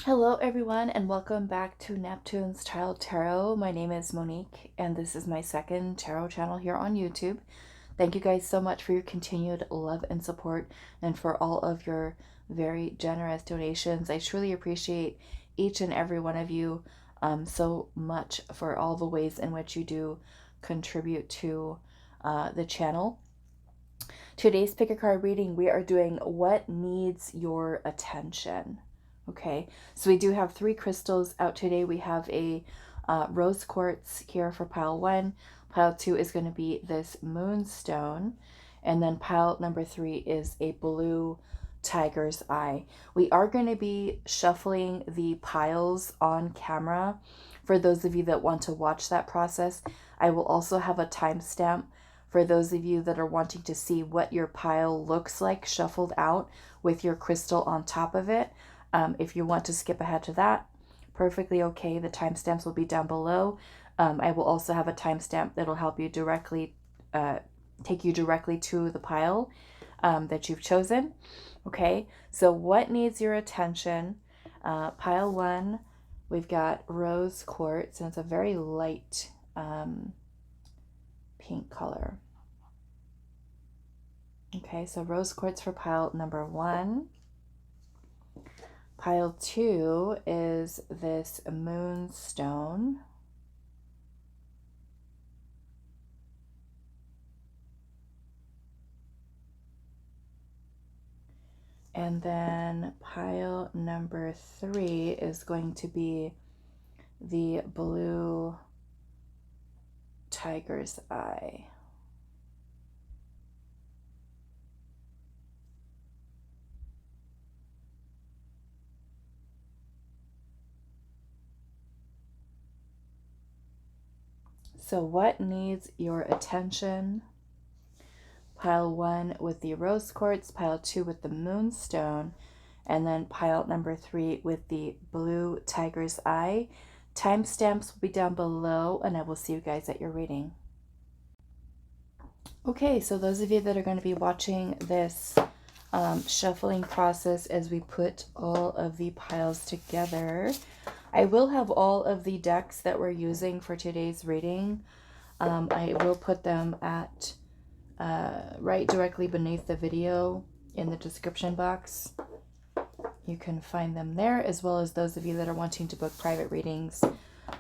Hello everyone and welcome back to Neptune's Child Tarot. My name is Monique and this is my second tarot channel here on YouTube. Thank you guys so much for your continued love and support and for all of your very generous donations. I truly appreciate each and every one of you so much for all the ways in which you do contribute to the channel. Today's pick a card reading, we are doing what needs your attention. Okay, so we do have 3 crystals out today. We have a rose quartz here for pile 1. Pile 2 is going to be this moonstone. And then pile number 3 is a blue tiger's eye. We are going to be shuffling the piles on camera. For those of you that want to watch that process, I will also have a timestamp for those of you that are wanting to see what your pile looks like shuffled out with your crystal on top of it. If you want to skip ahead to that, perfectly okay. The timestamps will be down below. I will also have a timestamp that'll help you directly, take you directly to the pile that you've chosen. Okay, so what needs your attention? Pile 1, we've got rose quartz, and it's a very light pink color. Okay, so rose quartz for pile number 1. Pile 2 is this moonstone. And then pile number 3 is going to be the blue tiger's eye. So what needs your attention? Pile 1 with the rose quartz, pile 2 with the moonstone, and then pile number 3 with the blue tiger's eye. Timestamps will be down below, and I will see you guys at your reading. Okay, so those of you that are going to be watching this shuffling process as we put all of the piles together, I will have all of the decks that we're using for today's reading. I will put them at right directly beneath the video in the description box. You can find them there, as well as those of you that are wanting to book private readings.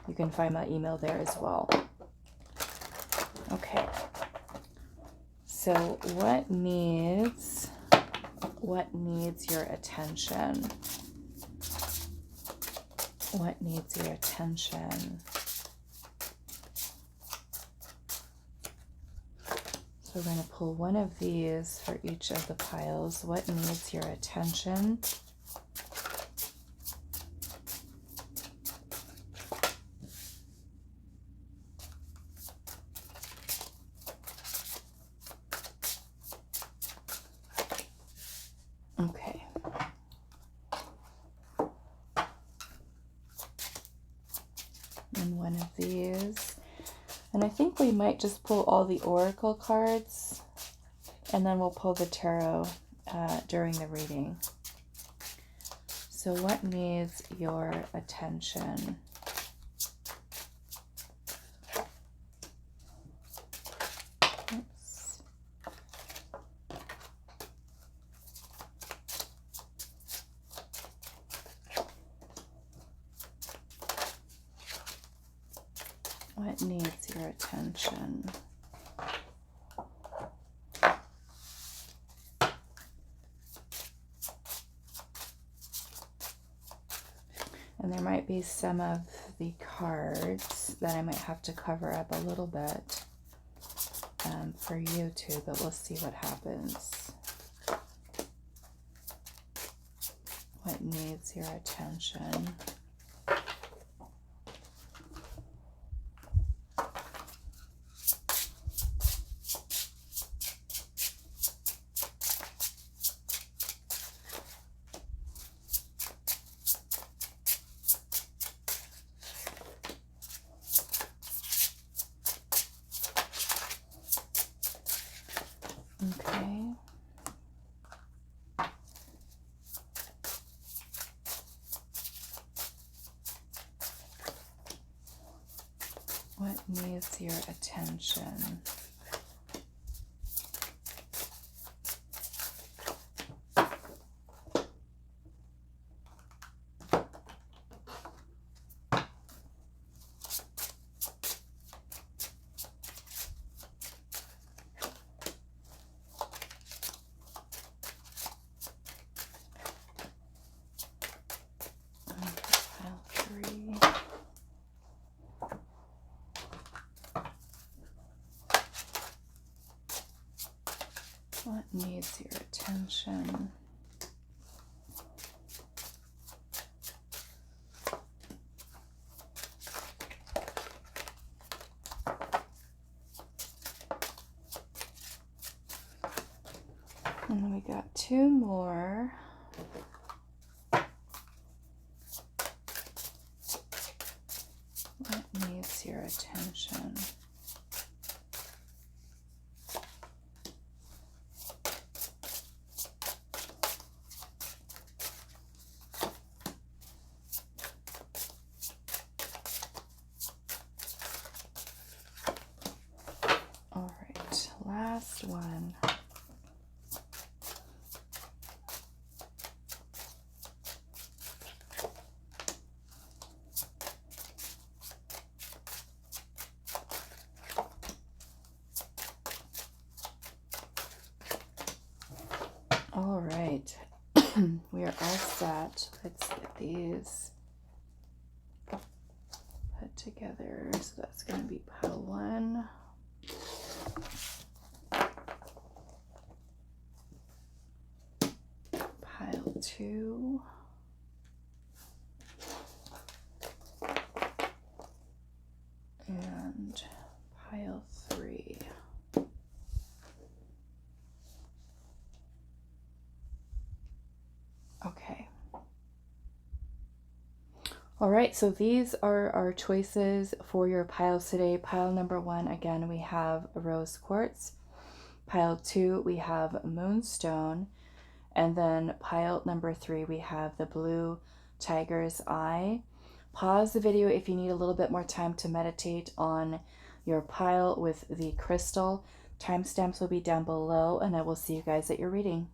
You can find my email there as well. Okay. So what needs your attention? What needs your attention? So we're going to pull one of these for each of the piles. What needs your attention? Okay. And one of these. And I think we might just pull all the oracle cards, and then we'll pull the tarot during the reading. So what needs your attention? Oops. What needs your attention? And there might be some of the cards that I might have to cover up a little bit for YouTube, but we'll see what happens. What needs your attention? Okay. What needs your attention? What needs your attention? And then we got two more. What needs your attention? All right, last one. All right, we are all set. Let's get these put together. So that's going to be pile 1. Pile 2. And pile 3. Okay. All right, so these are our choices for your piles today. Pile number 1, again, we have rose quartz. Pile 2, we have moonstone. And then pile number 3, we have the blue tiger's eye. Pause the video if you need a little bit more time to meditate on your pile with the crystal. Timestamps will be down below, and I will see you guys at your reading.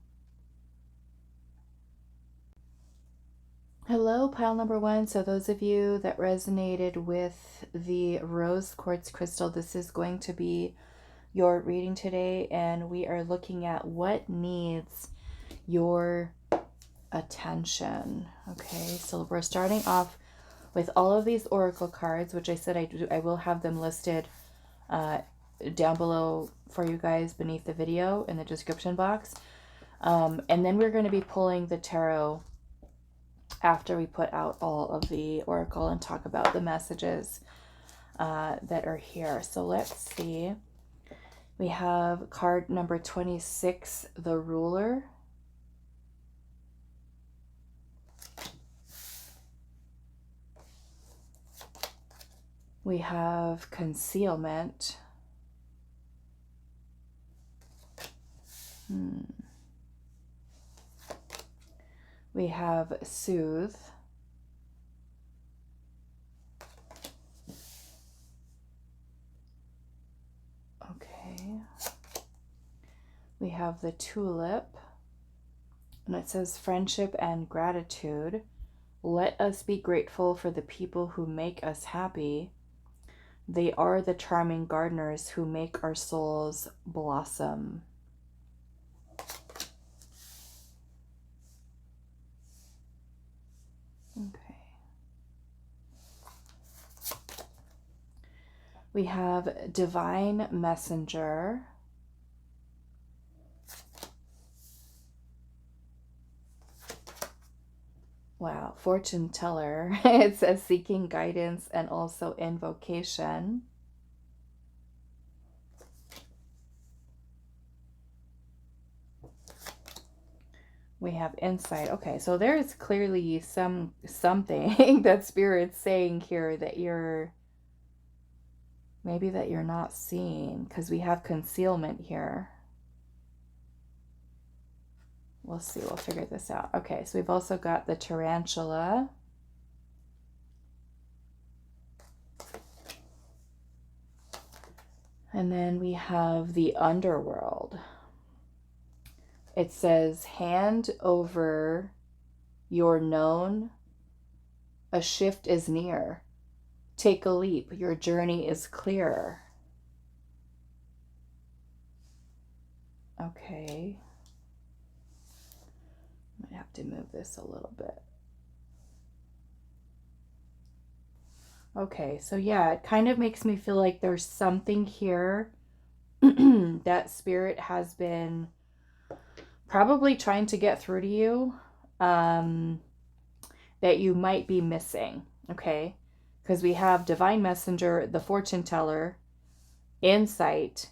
Hello, pile number 1. So those of you that resonated with the rose quartz crystal, this is going to be your reading today, and we are looking at what needs your attention. Okay, so we're starting off with all of these oracle cards, which I said I will have them listed down below for you guys beneath the video in the description box. And then we're going to be pulling the tarot after we put out all of the oracle and talk about the messages that are here. So let's see. We have card number 26, the ruler. We have concealment. We have soothe. Okay. We have the tulip. And it says friendship and gratitude. Let us be grateful for the people who make us happy. They are the charming gardeners who make our souls blossom. Okay. We have divine messenger. Wow, fortune teller. It says seeking guidance and also invocation. We have insight. Okay, so there is clearly something that Spirit's saying here that you're maybe that you're not seeing, because we have concealment here. We'll see. We'll figure this out. Okay, so we've also got the tarantula. And then we have the underworld. It says, hand over your known, a shift is near. Take a leap, your journey is clear. Okay. Might have to move this a little bit. Okay, so yeah, it kind of makes me feel like there's something here that spirit has been probably trying to get through to you, that you might be missing, okay? Because we have divine messenger, the fortune teller, insight.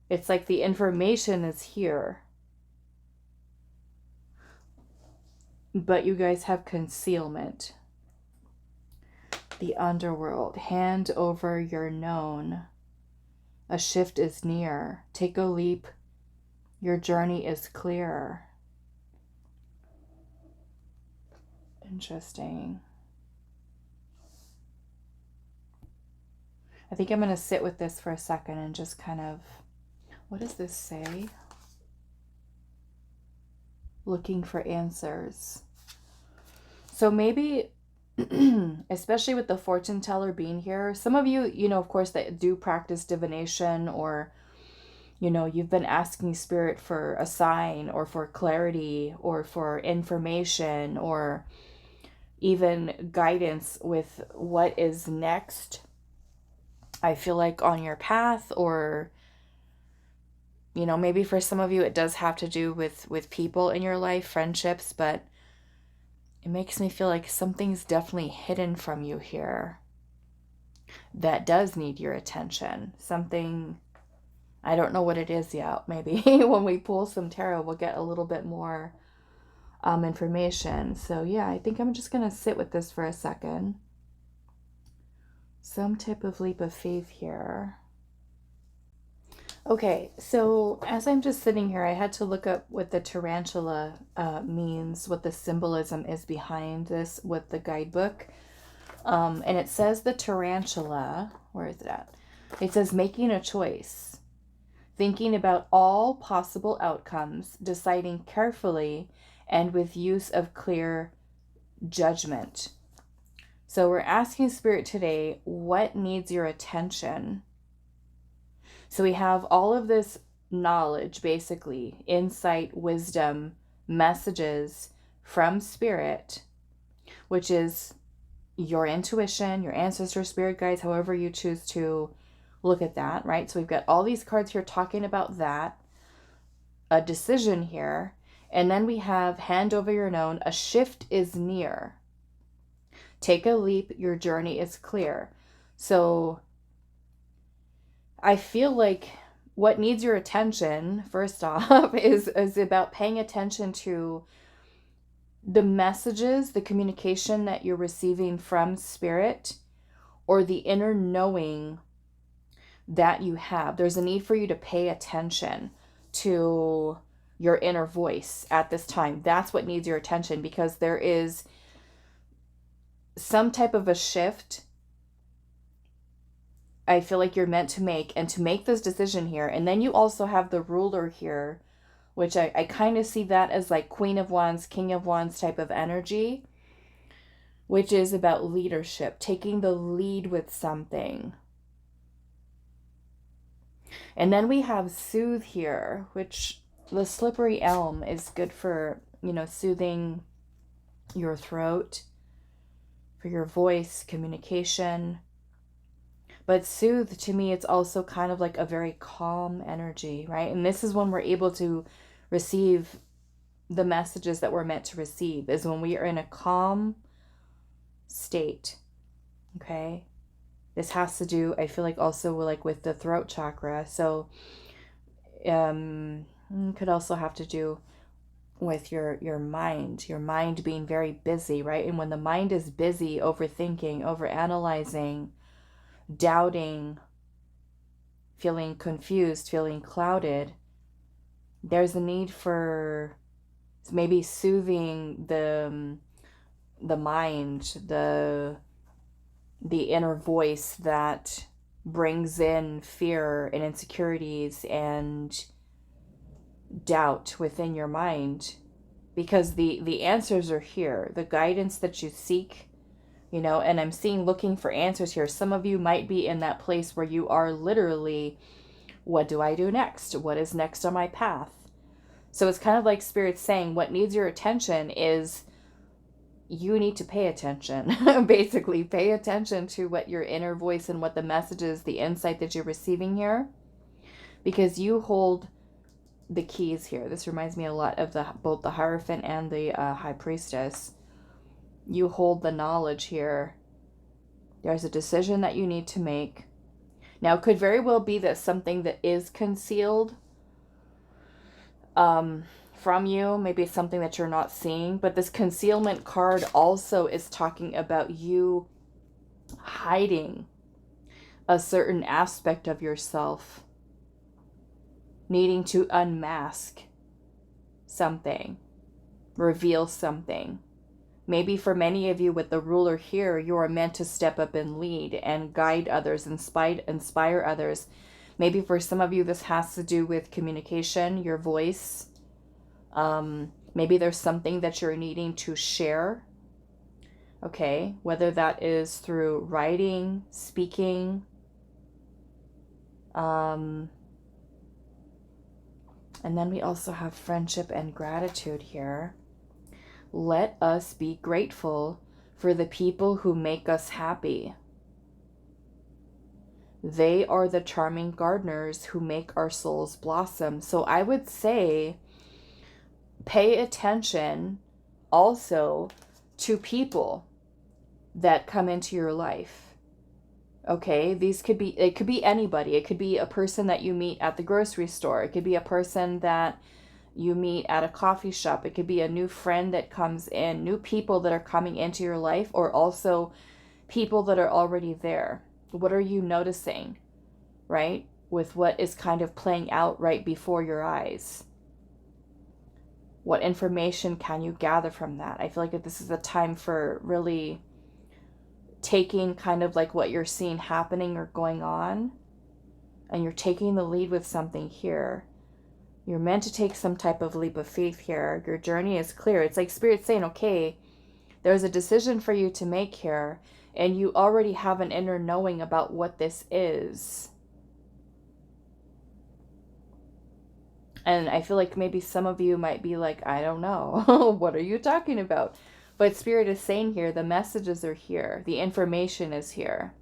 It's like the information is here, but you guys have concealment. The underworld, hand over your known, a shift is near. Take a leap, your journey is clear. Interesting. I think I'm going to sit with this for a second and just kind of, what does this say? Looking for answers. So maybe, especially with the fortune teller being here, some of you, you know, of course, that do practice divination, or, you know, you've been asking spirit for a sign or for clarity or for information or even guidance with what is next. I feel like on your path, or, you know, maybe for some of you it does have to do with people in your life, friendships, but it makes me feel like something's definitely hidden from you here that does need your attention. Something, I don't know what it is yet. Maybe when we pull some tarot, we'll get a little bit more information. So yeah, I think I'm just going to sit with this for a second. Some type of leap of faith here. Okay, so as I'm just sitting here, I had to look up what the tarantula means, what the symbolism is behind this with the guidebook. And it says the tarantula, where is it at? It says making a choice, thinking about all possible outcomes, deciding carefully and with use of clear judgment. So we're asking Spirit today, what needs your attention? So we have all of this knowledge, basically, insight, wisdom, messages from Spirit, which is your intuition, your ancestor, spirit guides, however you choose to look at that, right? So we've got all these cards here talking about that, a decision here, and then we have hand over your known, a shift is near. Take a leap, your journey is clear. So I feel like what needs your attention, first off, is about paying attention to the messages, the communication that you're receiving from Spirit, or the inner knowing that you have. There's a need for you to pay attention to your inner voice at this time. That's what needs your attention, because there is some type of a shift I feel like you're meant to make, and to make this decision here. And then you also have the ruler here, which I kind of see that as like Queen of Wands, King of Wands type of energy, which is about leadership, taking the lead with something. And then we have soothe here, which the slippery elm is good for, you know, soothing your throat, for your voice, communication. But soothe, to me, it's also kind of like a very calm energy, right? And this is when we're able to receive the messages that we're meant to receive, is when we are in a calm state, okay? This has to do, I feel like, also like with the throat chakra. So could also have to do with your mind being very busy, right? And when the mind is busy, overthinking, overanalyzing, doubting, feeling confused, feeling clouded, there's a need for maybe soothing the mind, the inner voice that brings in fear and insecurities and doubt within your mind, because the answers are here, the guidance that you seek, you know. And I'm seeing looking for answers here. Some of you might be in that place where you are literally, what do I do next? What is next on my path? So it's kind of like Spirit saying what needs your attention is you need to pay attention. Basically, pay attention to what your inner voice and what the message is, the insight that you're receiving here, because you hold the keys here. This reminds me a lot of both the Hierophant and the High Priestess. You hold the knowledge here. There's a decision that you need to make. Now, it could very well be that something that is concealed from you, maybe something that you're not seeing, but this concealment card also is talking about you hiding a certain aspect of yourself, needing to unmask something, reveal something. Maybe for many of you with the ruler here, you are meant to step up and lead and guide others, inspire others. Maybe for some of you, this has to do with communication, your voice. Maybe there's something that you're needing to share. Okay, whether that is through writing, speaking, and then we also have friendship and gratitude here. Let us be grateful for the people who make us happy. They are the charming gardeners who make our souls blossom. So I would say pay attention also to people that come into your life. Okay, it could be anybody. It could be a person that you meet at the grocery store. It could be a person that you meet at a coffee shop. It could be a new friend that comes in, new people that are coming into your life, or also people that are already there. What are you noticing, right? With what is kind of playing out right before your eyes. What information can you gather from that? I feel like this is a time for really taking kind of like what you're seeing happening or going on, and you're taking the lead with something here. You're meant to take some type of leap of faith here. Your journey is clear. It's like Spirit saying, okay, there's a decision for you to make here, and you already have an inner knowing about what this is. And I feel like maybe some of you might be like, I don't know. What are you talking about? But Spirit is saying here, the messages are here. The information is here.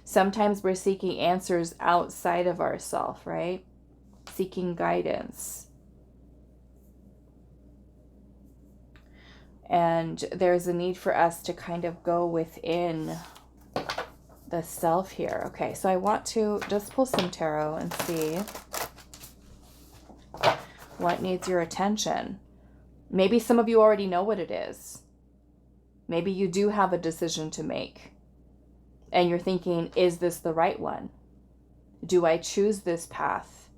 Sometimes we're seeking answers outside of ourselves, right? Seeking guidance. And there's a need for us to kind of go within the self here. Okay, so I want to just pull some tarot and see what needs your attention. Maybe some of you already know what it is. Maybe you do have a decision to make. And you're thinking, is this the right one? Do I choose this path?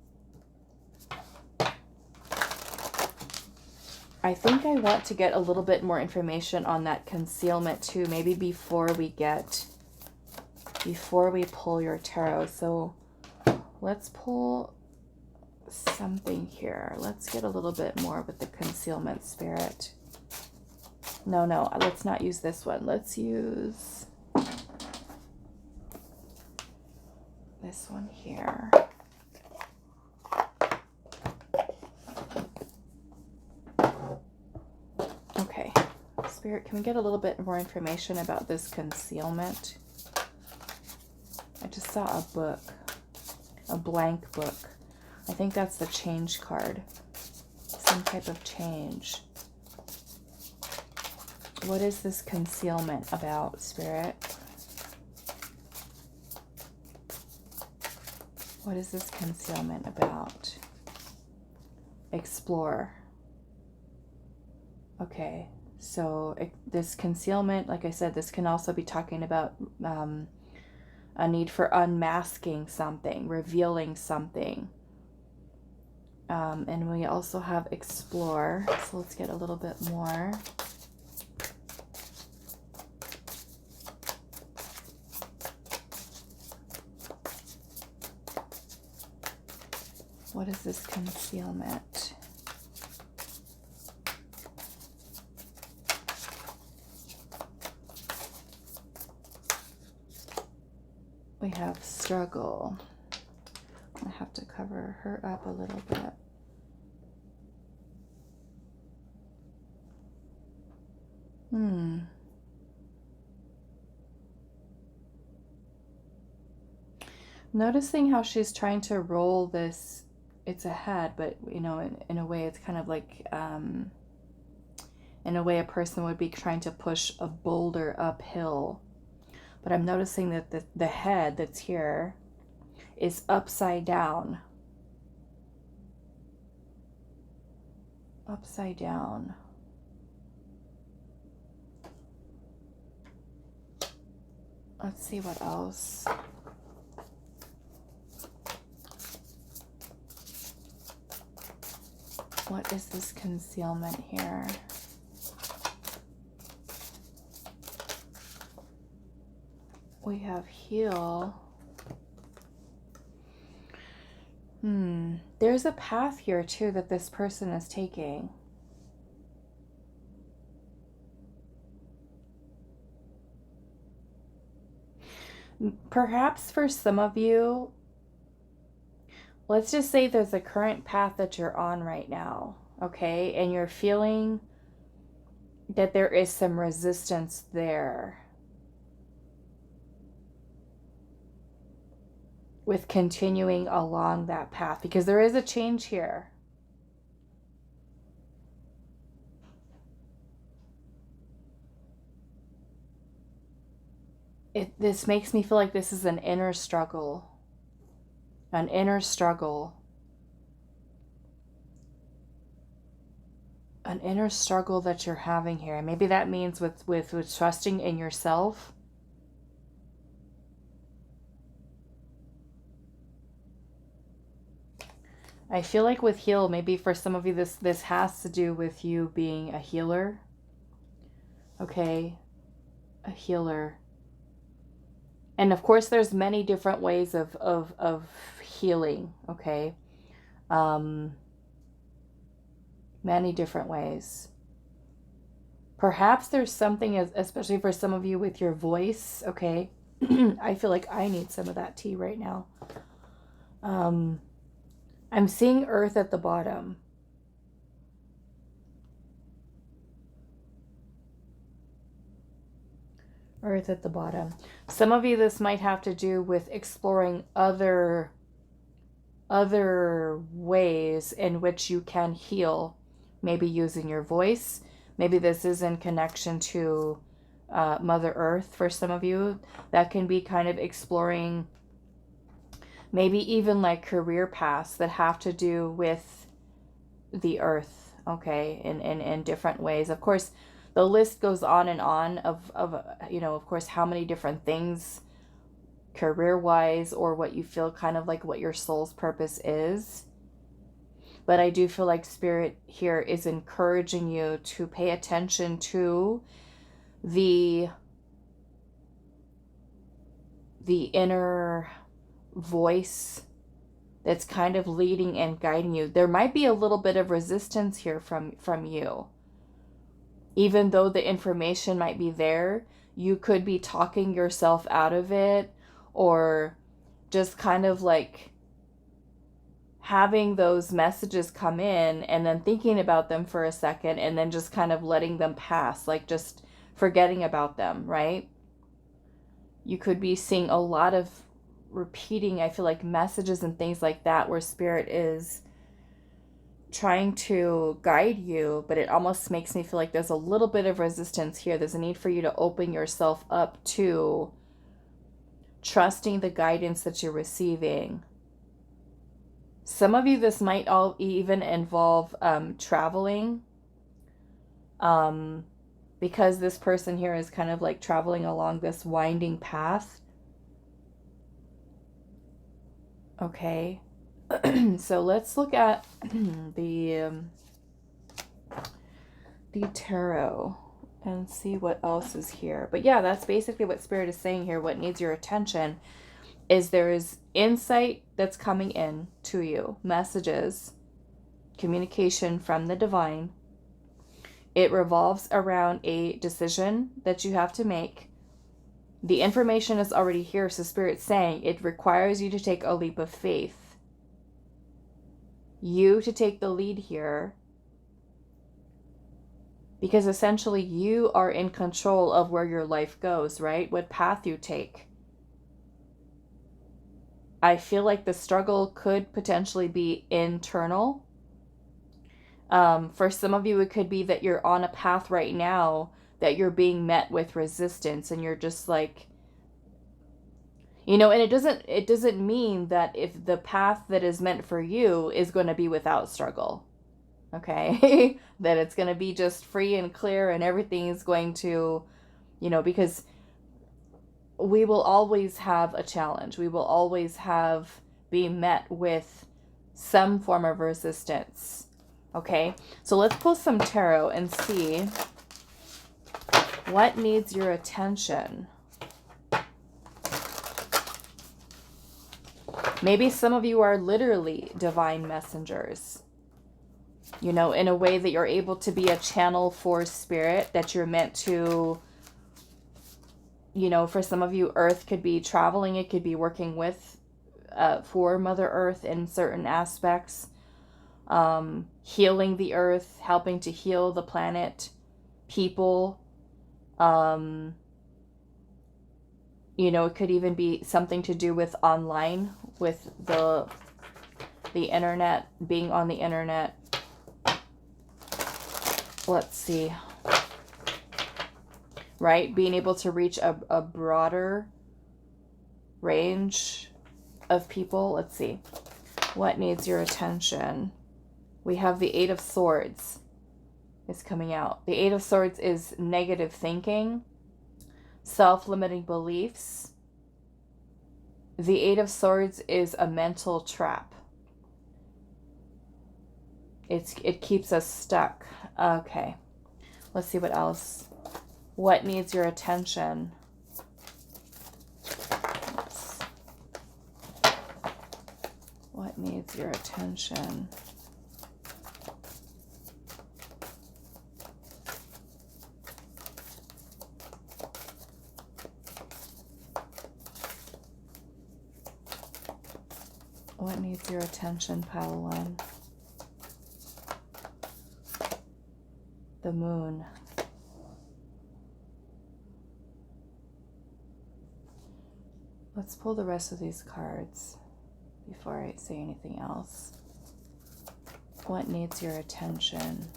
I think I want to get a little bit more information on that concealment too. Maybe before we pull your tarot. So let's pull something here. Let's get a little bit more with the concealment, Spirit. No, let's not use this one. Let's use this one here. Okay, Spirit, can we get a little bit more information about this concealment? I just saw a book, a blank book. I think that's the change card. Some type of change. What is this concealment about, Spirit? What is this concealment about? Explore. Okay, so this concealment, like I said, this can also be talking about a need for unmasking something, revealing something. And we also have explore. So let's get a little bit more. What is this concealment? We have struggle. I have to cover her up a little bit. Noticing how she's trying to roll this. It's a head, but you know, in a way it's kind of like, in a way a person would be trying to push a boulder uphill. But I'm noticing that the head that's here is upside down. Upside down. Let's see what else. What is this concealment here? We have heal. There's a path here too that this person is taking. Perhaps for some of you, let's just say there's a current path that you're on right now, okay? And you're feeling that there is some resistance there with continuing along that path, because there is a change here. This makes me feel like this is an inner struggle. An inner struggle. An inner struggle that you're having here. Maybe that means with trusting in yourself. I feel like with heal, maybe for some of you this has to do with you being a healer. Okay? A healer. And of course there's many different ways of healing, okay? Many different ways. Perhaps there's something, especially for some of you with your voice, okay? I feel like I need some of that tea right now. I'm seeing earth at the bottom. Earth at the bottom. Some of you, this might have to do with exploring other ways in which you can heal. Maybe using your voice. Maybe this is in connection to Mother Earth for some of you. That can be kind of exploring maybe even like career paths that have to do with the earth, okay, in different ways. Of course, the list goes on and on of you know, of course, how many different things career-wise, or what you feel kind of like what your soul's purpose is. But I do feel like Spirit here is encouraging you to pay attention to the inner voice that's kind of leading and guiding you. There might be a little bit of resistance here from you. Even though the information might be there, you could be talking yourself out of it, or just kind of like having those messages come in and then thinking about them for a second and then just kind of letting them pass, like just forgetting about them, right? You could be seeing a lot of repeating, I feel like, messages and things like that, where Spirit is trying to guide you, but it almost makes me feel like there's a little bit of resistance here. There's a need for you to open yourself up to trusting the guidance that you're receiving. Some of you, this might all even involve traveling, because this person here is kind of like traveling along this winding path. Okay. So let's look at the tarot and see what else is here. But yeah, that's basically what Spirit is saying here. What needs your attention is there is insight that's coming in to you, messages, communication from the divine. It revolves around a decision that you have to make. The information is already here, so Spirit's saying it requires you to take a leap of faith. You to take the lead here, because essentially you are in control of where your life goes, right? What path you take. I feel like the struggle could potentially be internal. For some of you, it could be that you're on a path right now that you're being met with resistance, and you're just like, and it doesn't mean that if the path that is meant for you is going to be without struggle, okay? That it's going to be just free and clear and everything is going to, because we will always have a challenge. We will always be met with some form of resistance. Okay, so let's pull some tarot and see what needs your attention. Maybe some of you are literally divine messengers, in a way that you're able to be a channel for spirit, that you're meant to, for some of you, Earth could be traveling, it could be working with, for Mother Earth in certain aspects. Healing the earth, helping to heal the planet, people. It could even be something to do with online, with the internet, being on the internet. Let's see. Right? Being able to reach a broader range of people. Let's see. What needs your attention? We have the Eight of Swords is coming out. The Eight of Swords is negative thinking, self-limiting beliefs. The Eight of Swords is a mental trap. It keeps us stuck. Okay. Let's see what else. What needs your attention? What needs your attention? What needs your attention, pile one? The moon. Let's pull the rest of these cards before I say anything else. What needs your attention?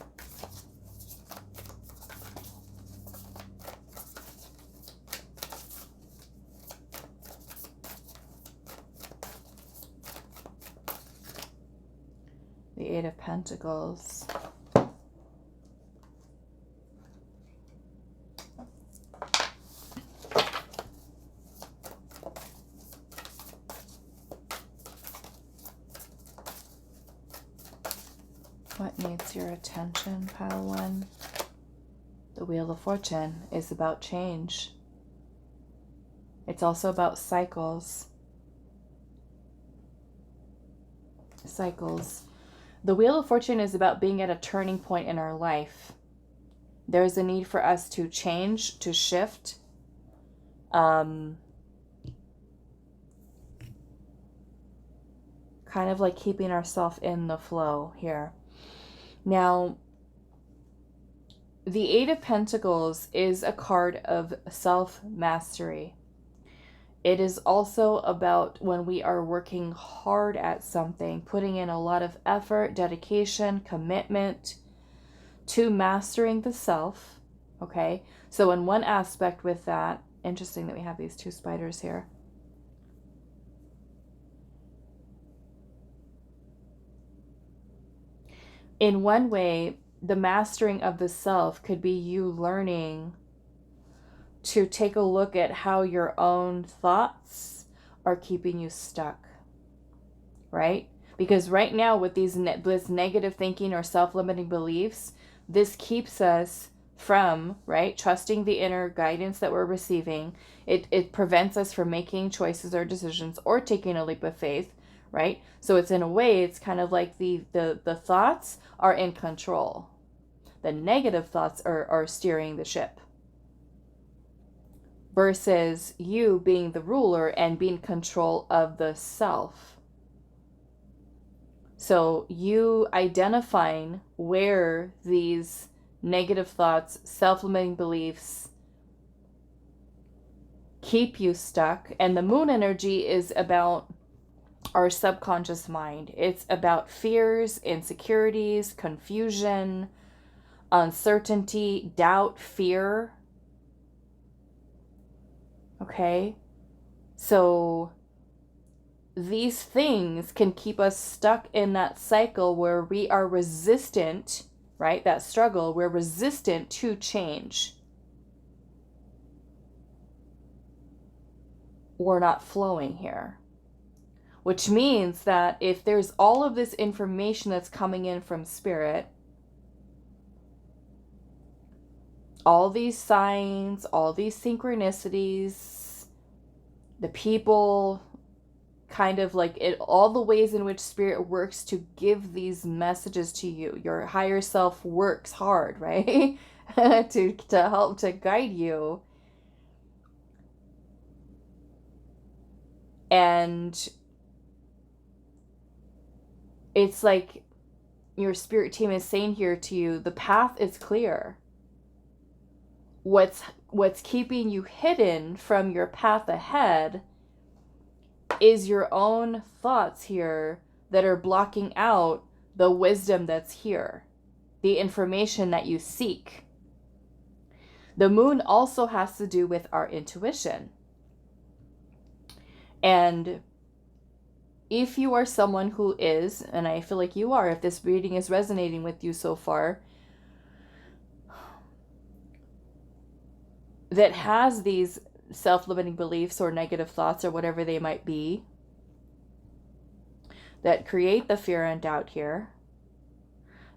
The Eight of Pentacles. What needs your attention, pile one? The Wheel of Fortune is about change. It's also about cycles. Cycles. The Wheel of Fortune is about being at a turning point in our life. There is a need for us to change, to shift. Kind of like keeping ourselves in the flow here. Now, the Eight of Pentacles is a card of self-mastery. It is also about when we are working hard at something, putting in a lot of effort, dedication, commitment to mastering the self. Okay, so in one aspect with that, interesting that we have these two spiders here. In one way, the mastering of the self could be you learning to take a look at how your own thoughts are keeping you stuck, right? Because right now with this negative thinking or self-limiting beliefs, this keeps us from, right, trusting the inner guidance that we're receiving. It prevents us from making choices or decisions or taking a leap of faith, right? So it's, in a way, it's kind of like the thoughts are in control. The negative thoughts are steering the ship, versus you being the ruler and being in control of the self. So you identifying where these negative thoughts, self-limiting beliefs keep you stuck. And the moon energy is about our subconscious mind. It's about fears, insecurities, confusion, uncertainty, doubt, fear. Okay? So these things can keep us stuck in that cycle where we are resistant, right? That struggle, we're resistant to change. We're not flowing here. Which means that if there's all of this information that's coming in from spirit, all these signs, all these synchronicities, the people, kind of like it, all the ways in which spirit works to give these messages to you. Your higher self works hard, right? to help to guide you. And it's like your spirit team is saying here to you, the path is clear. What's keeping you hidden from your path ahead is your own thoughts here that are blocking out the wisdom that's here, the information that you seek. The moon also has to do with our intuition. And if you are someone who is, and I feel like you are, if this reading is resonating with you so far, that has these self-limiting beliefs or negative thoughts or whatever they might be that create the fear and doubt here,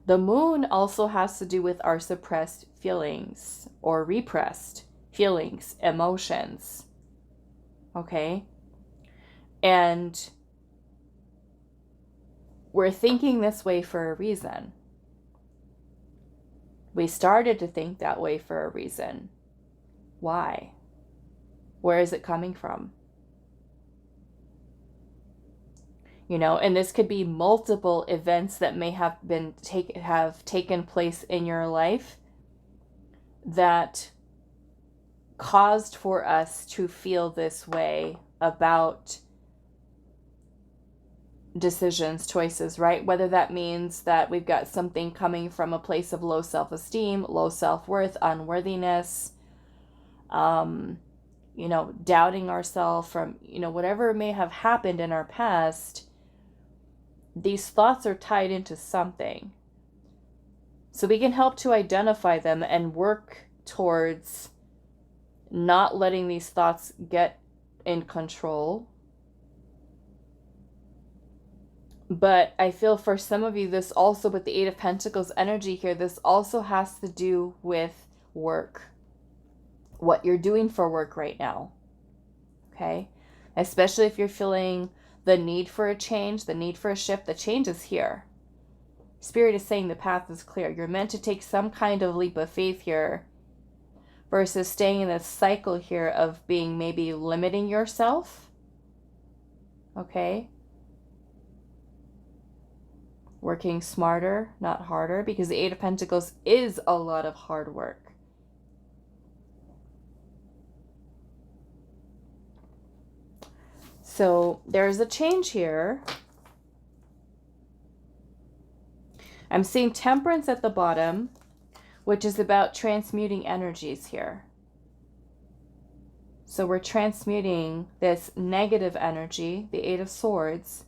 the moon also has to do with our suppressed feelings or repressed feelings, emotions. Okay? And we're thinking this way for a reason. We started to think that way for a reason. Why? Where is it coming from? You know, and this could be multiple events that may have taken place in your life that caused for us to feel this way about decisions, choices, right? Whether that means that we've got something coming from a place of low self-esteem, low self-worth, unworthiness, you know, doubting ourselves from, you know, whatever may have happened in our past. These thoughts are tied into something. So we can help to identify them and work towards not letting these thoughts get in control. But I feel for some of you, this also, with the Eight of Pentacles energy here, this also has to do with work. What you're doing for work right now. Okay? Especially if you're feeling the need for a change, the need for a shift, the change is here. Spirit is saying the path is clear. You're meant to take some kind of leap of faith here versus staying in this cycle here of being maybe limiting yourself. Okay? Working smarter, not harder, because the Eight of Pentacles is a lot of hard work. So there's a change here. I'm seeing Temperance at the bottom, which is about transmuting energies here. So we're transmuting this negative energy, the Eight of Swords,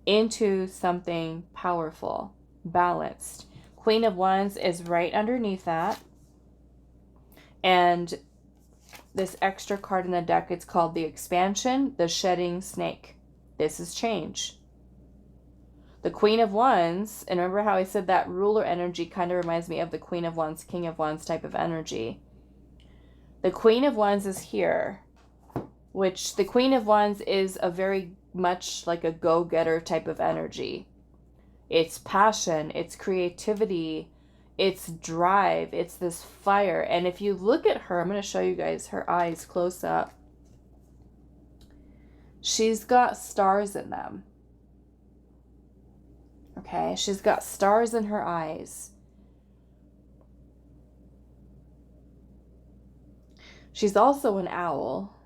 into something powerful, balanced. Queen of Wands is right underneath that. And this extra card in the deck, it's called the Expansion, the Shedding Snake. This is change. The Queen of Wands, and remember how I said that ruler energy kind of reminds me of the Queen of Wands, King of Wands type of energy. The Queen of Wands is here, which the Queen of Wands is a very much like a go-getter type of energy. It's passion, it's creativity, it's drive, it's this fire. And if you look at her, I'm going to show you guys her eyes close up. She's got stars in them. Okay, she's got stars in her eyes. She's also an owl.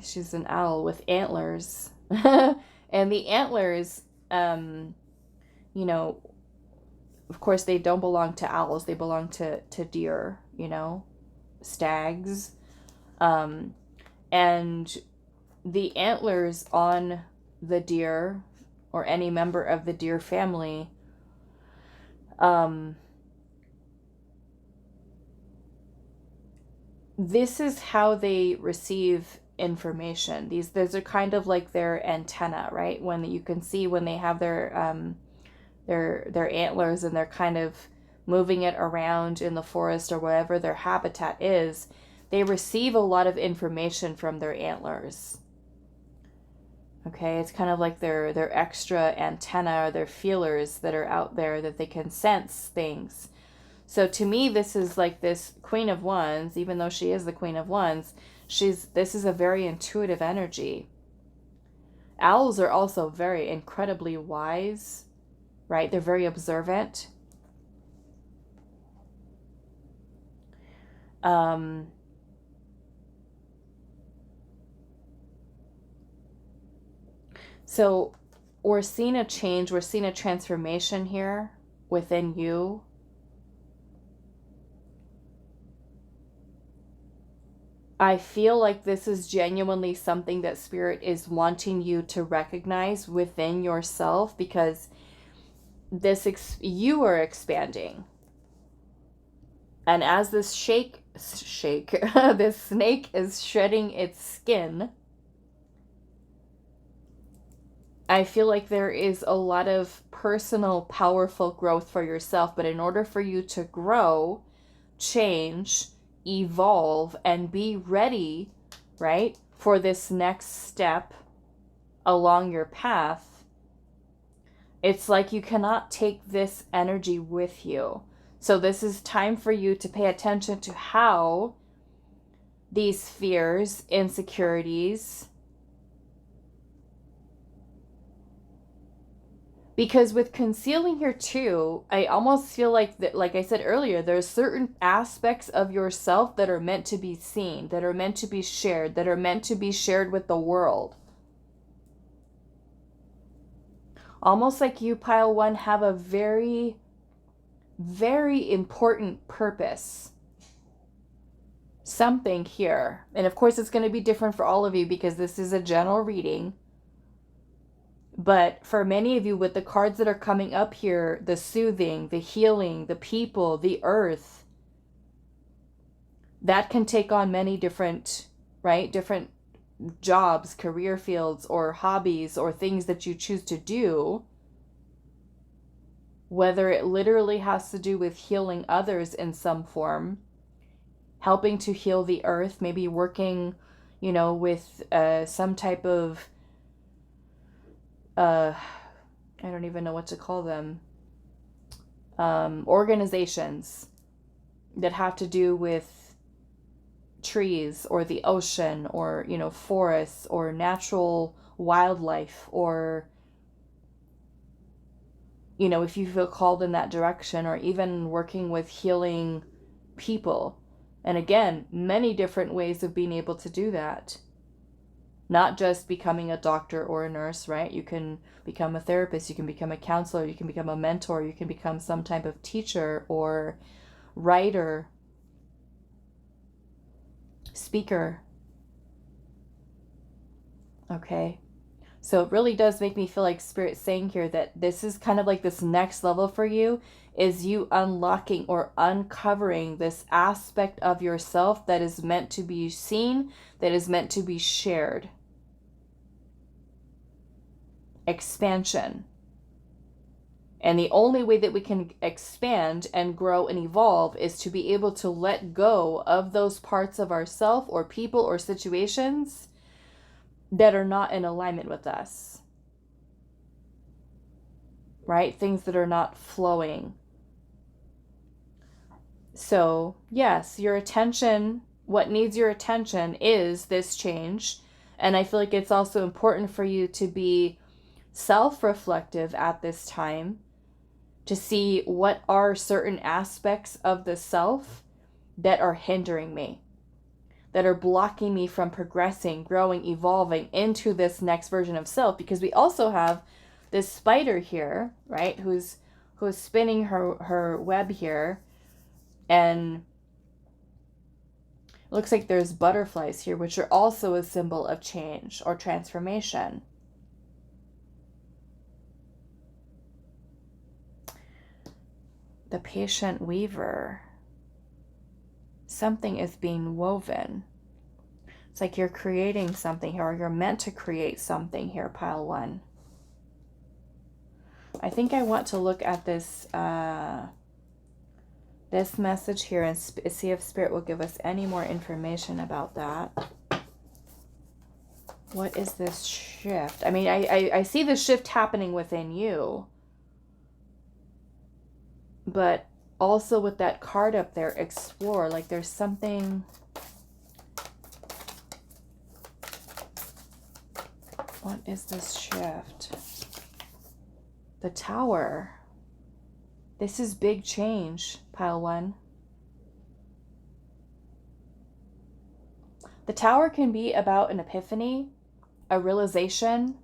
She's an owl with antlers. And the antlers, you know, of course, they don't belong to owls. They belong to deer, you know, stags. And the antlers on the deer or any member of the deer family, this is how they receive information. Those are kind of like their antenna, right? When you can see when they have their antlers and they're kind of moving it around in the forest or wherever their habitat is, they receive a lot of information from their antlers. Okay, it's kind of like their extra antenna or their feelers that are out there that they can sense things. So to me, this is like this Queen of Wands, even though she is the Queen of Wands, this is a very intuitive energy. Owls are also very incredibly wise, right? They're very observant. So we're seeing a change, we're seeing a transformation here within you. I feel like this is genuinely something that Spirit is wanting you to recognize within yourself, because you are expanding. And as this this snake is shedding its skin, I feel like there is a lot of personal, powerful growth for yourself. But in order for you to grow, change, evolve, and be ready, right, for this next step along your path, it's like you cannot take this energy with you. So this is time for you to pay attention to how these fears, insecurities, because with concealing here too, I almost feel like that, like I said earlier, there's certain aspects of yourself that are meant to be seen, that are meant to be shared, that are meant to be shared with the world. Almost like you, Pile 1, have a very, very important purpose. Something here. And of course, it's going to be different for all of you because this is a general reading. But for many of you, with the cards that are coming up here, the soothing, the healing, the people, the earth, that can take on many different, right? Different jobs, career fields, or hobbies, or things that you choose to do. Whether it literally has to do with healing others in some form, helping to heal the earth, maybe working, you know, with some type of I don't even know what to call them, organizations that have to do with trees or the ocean or, you know, forests or natural wildlife, or, you know, if you feel called in that direction, or even working with healing people. And again, many different ways of being able to do that. Not just becoming a doctor or a nurse, right? You can become a therapist, you can become a counselor, you can become a mentor, you can become some type of teacher or writer, speaker. Okay. So it really does make me feel like Spirit's saying here that this is kind of like this next level for you, is you unlocking or uncovering this aspect of yourself that is meant to be seen, that is meant to be shared. expansion. And the only way that we can expand and grow and evolve is to be able to let go of those parts of ourselves or people or situations that are not in alignment with us. Right? Things that are not flowing. So, yes, your attention, what needs your attention is this change. And I feel like it's also important for you to be self-reflective at this time, to see what are certain aspects of the self that are hindering me, that are blocking me from progressing, growing, evolving into this next version of self. Because we also have this spider here, right, who's spinning her web here, and it looks like there's butterflies here, which are also a symbol of change or transformation. The patient weaver. Something is being woven. It's like you're creating something here, or you're meant to create something here, pile one. I think I want to look at this this message here and see if Spirit will give us any more information about that. What is this shift? I mean, I see the shift happening within you. But also with that card up there, explore. Like there's something. What is this shift? The Tower. This is big change, pile one. The Tower can be about an epiphany, a realization.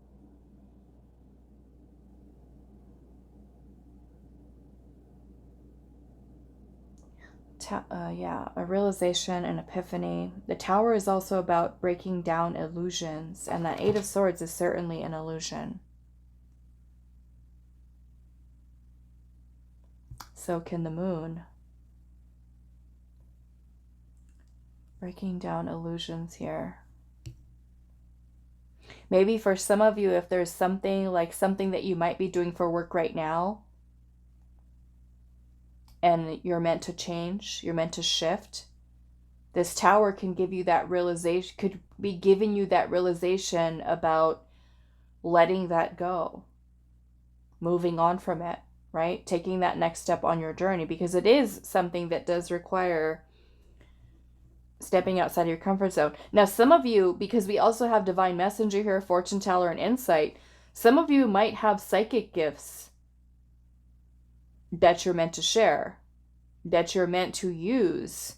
A realization, an epiphany. The Tower is also about breaking down illusions, and that Eight of Swords is certainly an illusion. So can the Moon. Breaking down illusions here. Maybe for some of you, if there's something that you might be doing for work right now, and you're meant to change, you're meant to shift, this Tower can give you that realization, could be giving you that realization about letting that go, moving on from it, right? Taking that next step on your journey, because it is something that does require stepping outside of your comfort zone. Now, some of you, because we also have Divine Messenger here, Fortune Teller, and Insight, some of you might have psychic gifts that you're meant to share, that you're meant to use,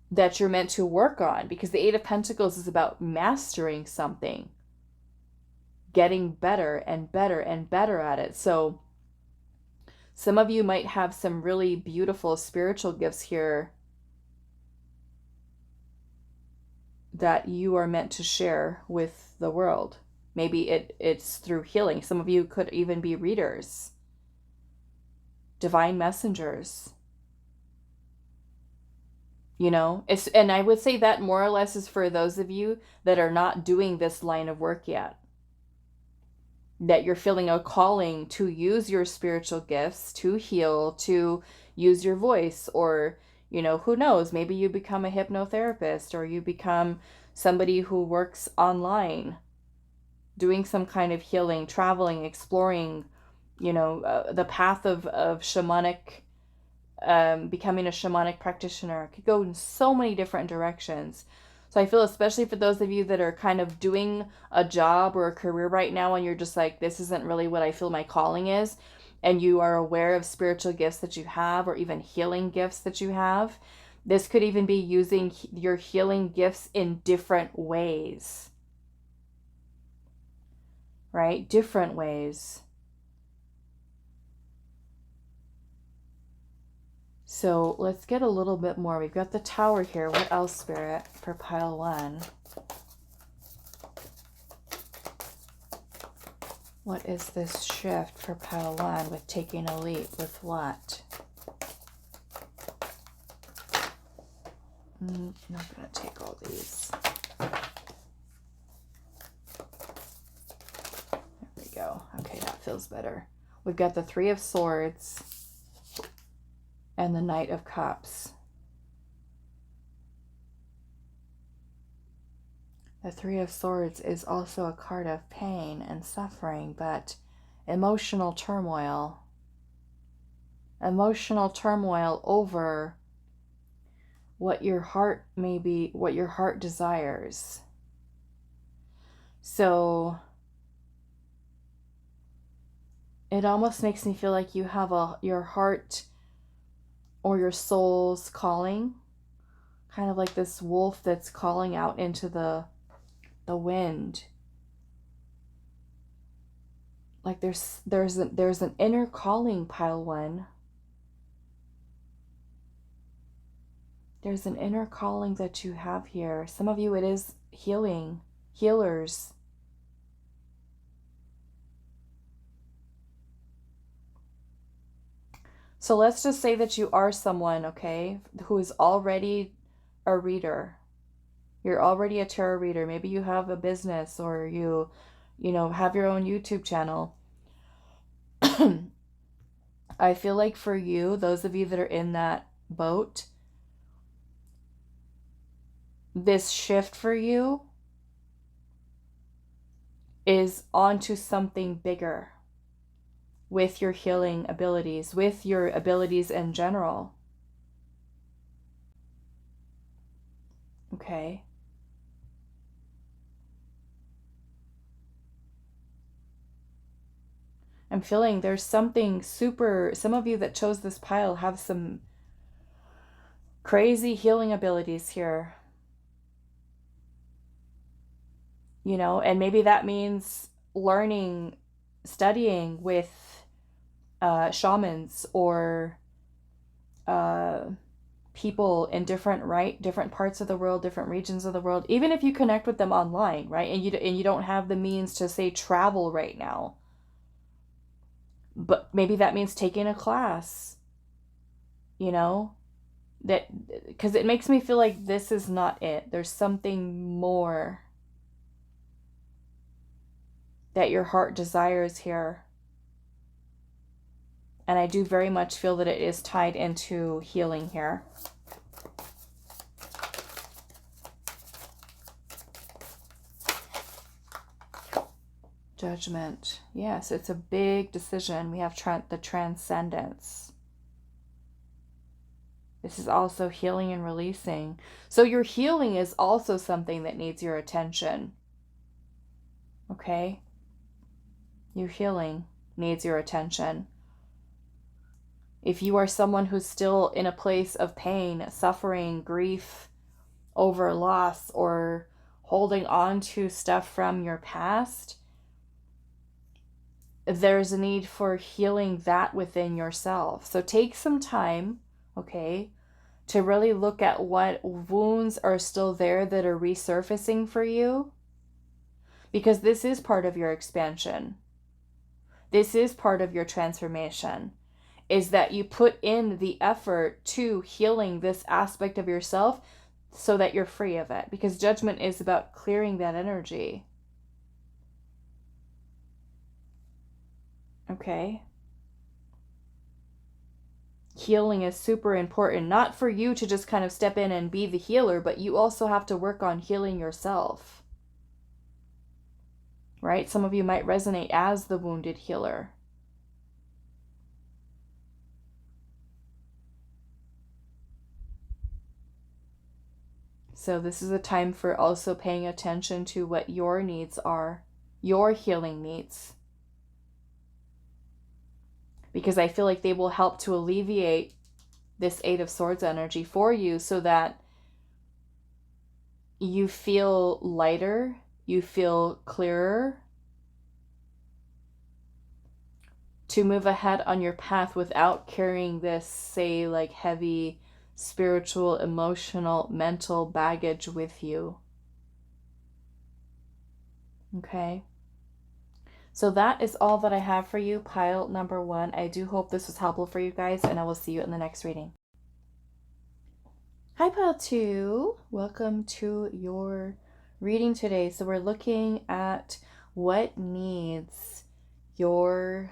that you're meant to work on, because the Eight of Pentacles is about mastering something, getting better and better and better at it. So some of you might have some really beautiful spiritual gifts here that you are meant to share with the world. Maybe it's through healing. Some of you could even be readers, divine messengers. You know, and I would say that more or less is for those of you that are not doing this line of work yet. That you're feeling a calling to use your spiritual gifts, to heal, to use your voice, or, you know, who knows, maybe you become a hypnotherapist, or you become somebody who works online, doing some kind of healing, traveling, exploring, you know, the path of shamanic, becoming a shamanic practitioner. It could go in so many different directions. So I feel, especially for those of you that are kind of doing a job or a career right now, and you're just like, this isn't really what I feel my calling is, and you are aware of spiritual gifts that you have, or even healing gifts that you have, this could even be using your healing gifts in different ways. Right? Different ways. So let's get a little bit more. We've got the Tower here. What else, Spirit, for pile one? What is this shift for pile one with taking a leap with what? I'm not going to take all these. that feels better. We've got the Three of Swords and the Knight of Cups. The Three of Swords is also a card of pain and suffering, but emotional turmoil. Emotional turmoil over what your heart what your heart desires. So it almost makes me feel like you have your heart or your soul's calling, kind of like this wolf that's calling out into the wind. Like there's an inner calling, pile one. There's an inner calling that you have here. Some of you, it is healing, healers. So let's just say that you are someone, okay, who is already a reader. You're already a tarot reader. Maybe you have a business, or you have your own YouTube channel. I feel like for you, those of you that are in that boat, this shift for you is onto something bigger with your healing abilities, with your abilities in general. Okay. I'm feeling there's something super, some of you that chose this pile have some crazy healing abilities here. And maybe that means learning, studying with shamans or people in different parts of the world, different regions of the world, even if you connect with them online, right? And you don't have the means to, say, travel right now. But maybe that means taking a class, that, because it makes me feel like this is not it. There's something more that your heart desires here. And I do very much feel that it is tied into healing here. Judgment. Yes, it's a big decision. We have the transcendence. This is also healing and releasing. So your healing is also something that needs your attention. Okay? Your healing needs your attention. If you are someone who's still in a place of pain, suffering, grief over loss, or holding on to stuff from your past, there's a need for healing that within yourself. So take some time, okay, to really look at what wounds are still there that are resurfacing for you, because this is part of your expansion. This is part of your transformation, is that you put in the effort to healing this aspect of yourself so that you're free of it, because judgment is about clearing that energy. Okay? Healing is super important, not for you to just kind of step in and be the healer, but you also have to work on healing yourself. Right? Some of you might resonate as the wounded healer. So this is a time for also paying attention to what your needs are, your healing needs. Because I feel like they will help to alleviate this Eight of Swords energy for you, so that you feel lighter, you feel clearer to move ahead on your path without carrying this, say, like heavy spiritual, emotional, mental baggage with you. Okay? So that is all that I have for you, pile number 1. I do hope this was helpful for you guys, and I will see you in the next reading. Hi, pile 2. Welcome to your reading today. So we're looking at what needs your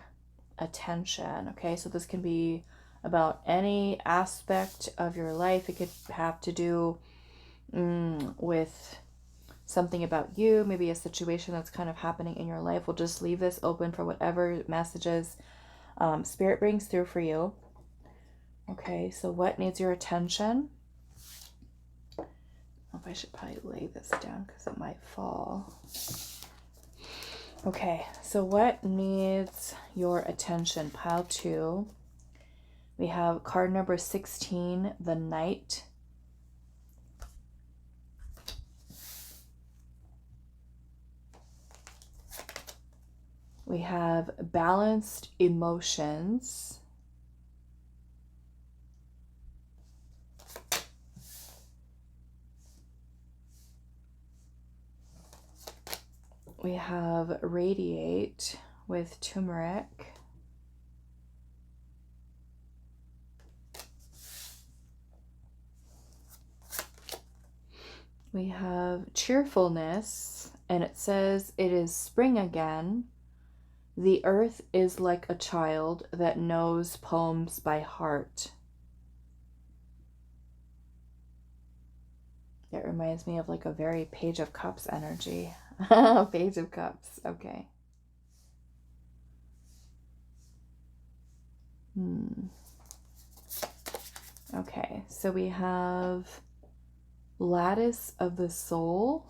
attention. Okay, so this can be about any aspect of your life. It could have to do with something about you, maybe a situation that's kind of happening in your life. We'll just leave this open for whatever messages Spirit brings through for you. Okay, so what needs your attention? I don't know if I should probably lay this down because it might fall. Okay, so what needs your attention? Pile 2. We have card number 16, the Knight. We have balanced emotions. We have radiate with turmeric. We have cheerfulness, and it says it is spring again. The earth is like a child that knows poems by heart. That reminds me of like a very Page of Cups energy. Page of Cups, okay. Okay, so we have Lattice of the Soul.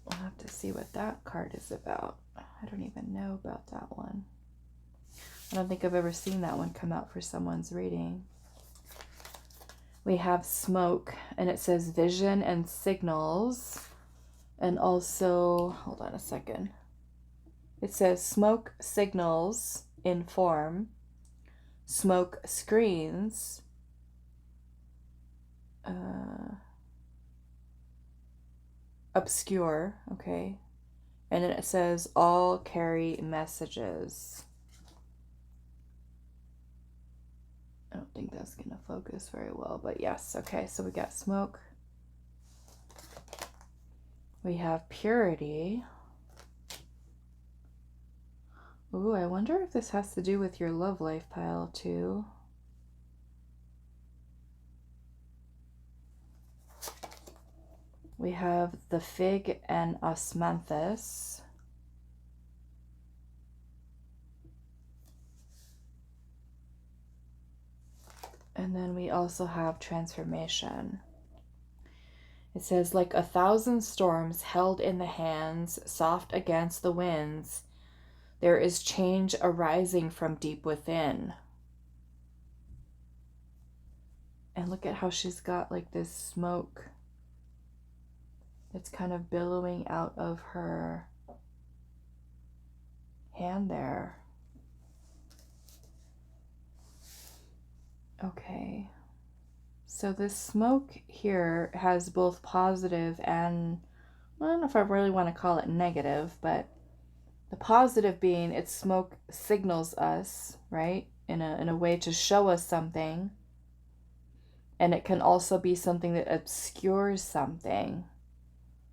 We'll have to see what that card is about. I don't even know about that one. I don't think I've ever seen that one come out for someone's reading. We have Smoke, and it says vision and signals. And also, hold on a second. It says smoke signals inform, smoke screens, obscure, okay. And then it says all carry messages. I don't think that's going to focus very well, but yes. Okay, so we got smoke. We have purity. Ooh, I wonder if this has to do with your love life, pile 2. We have the fig and osmanthus. And then we also have transformation. It says, like 1,000 storms held in the hands, soft against the winds, there is change arising from deep within. And look at how she's got like this smoke. It's kind of billowing out of her hand there. Okay. So this smoke here has both positive and, I don't know if I really want to call it negative, but the positive being its smoke signals us, right? In a way to show us something. And it can also be something that obscures something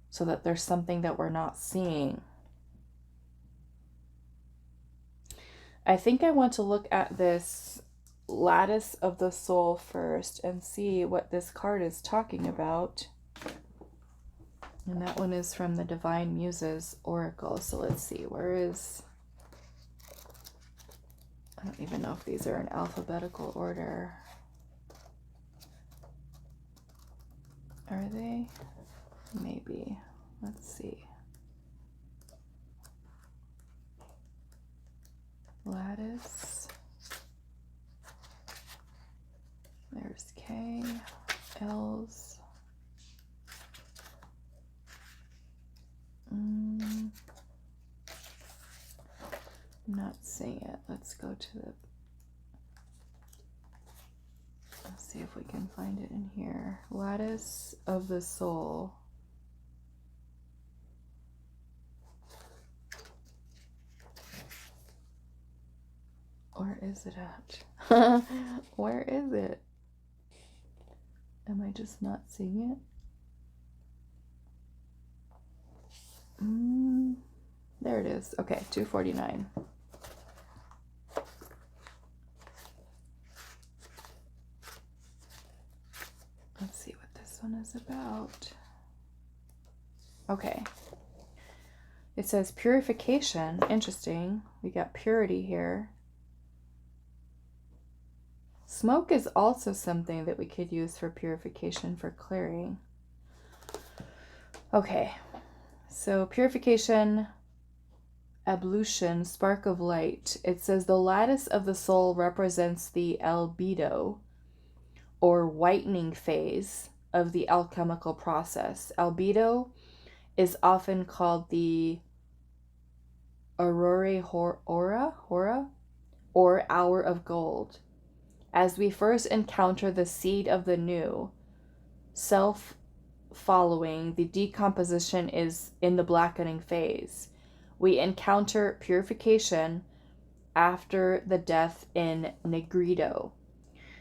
so that there's something that we're not seeing. I think I want to look at this Lattice of the Soul first and see what this card is talking about. And that one is from the Divine Muses Oracle. So let's see, where is... I don't even know if these are in alphabetical order. Are they? Maybe. Let's see. Lattice. There's K, L's. I'm not seeing it. Let's go to the... Let's see if we can find it in here. Lattice of the Soul. Where is it at? Where is it? Am I just not seeing it? There it is. Okay, 249. Let's see what this one is about. Okay. It says purification. Interesting. We got purity here. Smoke is also something that we could use for purification, for clearing. Okay. So purification, ablution, spark of light. It says the lattice of the soul represents the albedo, or whitening phase of the alchemical process. Albedo is often called the aurora, or hour of gold. As we first encounter the seed of the new self following, the decomposition is in the blackening phase. We encounter purification after the death in Negrido.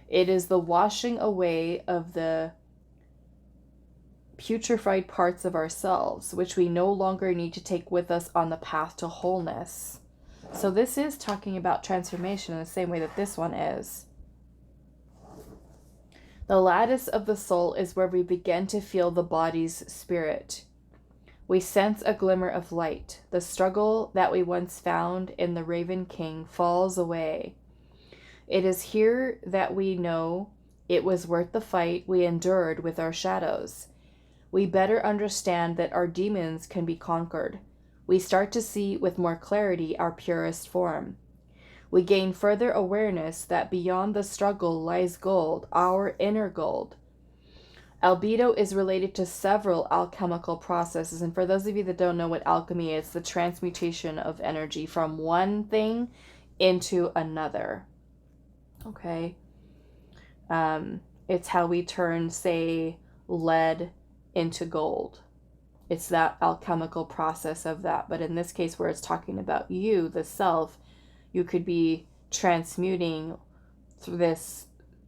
It is the washing away of the putrefied parts of ourselves, which we no longer need to take with us on the path to wholeness. So this is talking about transformation in the same way that this one is. The lattice of the soul is where we begin to feel the body's spirit. We sense a glimmer of light. The struggle that we once found in the Raven King falls away. It is here that we know it was worth the fight we endured with our shadows. We better understand that our demons can be conquered. We start to see with more clarity our purest form. We gain further awareness that beyond the struggle lies gold, our inner gold. Albedo is related to several alchemical processes, and for those of you that don't know what alchemy is, the transmutation of energy from one thing into another. Okay? It's how we turn, say, lead into gold. It's that alchemical process of that. But in this case, where it's talking about you, the self, you could be transmuting through this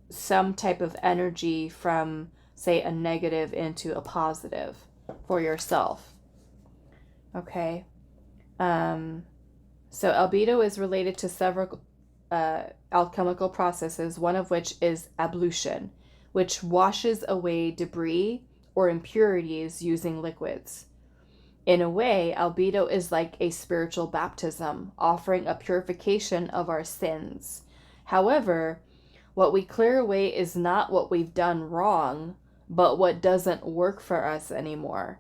some type of energy from, say, a negative into a positive for yourself. Okay. So albedo is related to several alchemical processes, one of which is ablution, which washes away debris or impurities using liquids. In a way, albedo is like a spiritual baptism, offering a purification of our sins. However, what we clear away is not what we've done wrong, but what doesn't work for us anymore.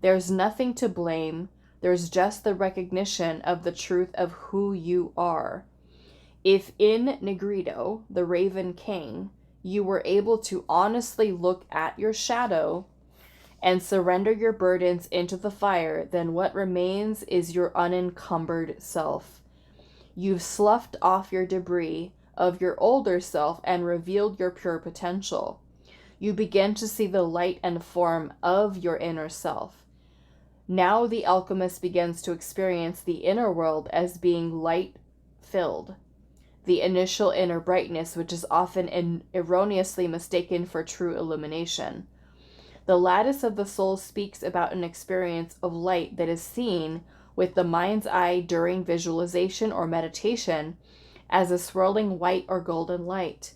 There's nothing to blame. There's just the recognition of the truth of who you are. If in Negrido, the Raven King, you were able to honestly look at your shadow and surrender your burdens into the fire, then what remains is your unencumbered self. You've sloughed off your debris of your older self and revealed your pure potential. You begin to see the light and form of your inner self. Now the alchemist begins to experience the inner world as being light-filled. The initial inner brightness, which is often erroneously mistaken for true illumination. The lattice of the soul speaks about an experience of light that is seen with the mind's eye during visualization or meditation as a swirling white or golden light.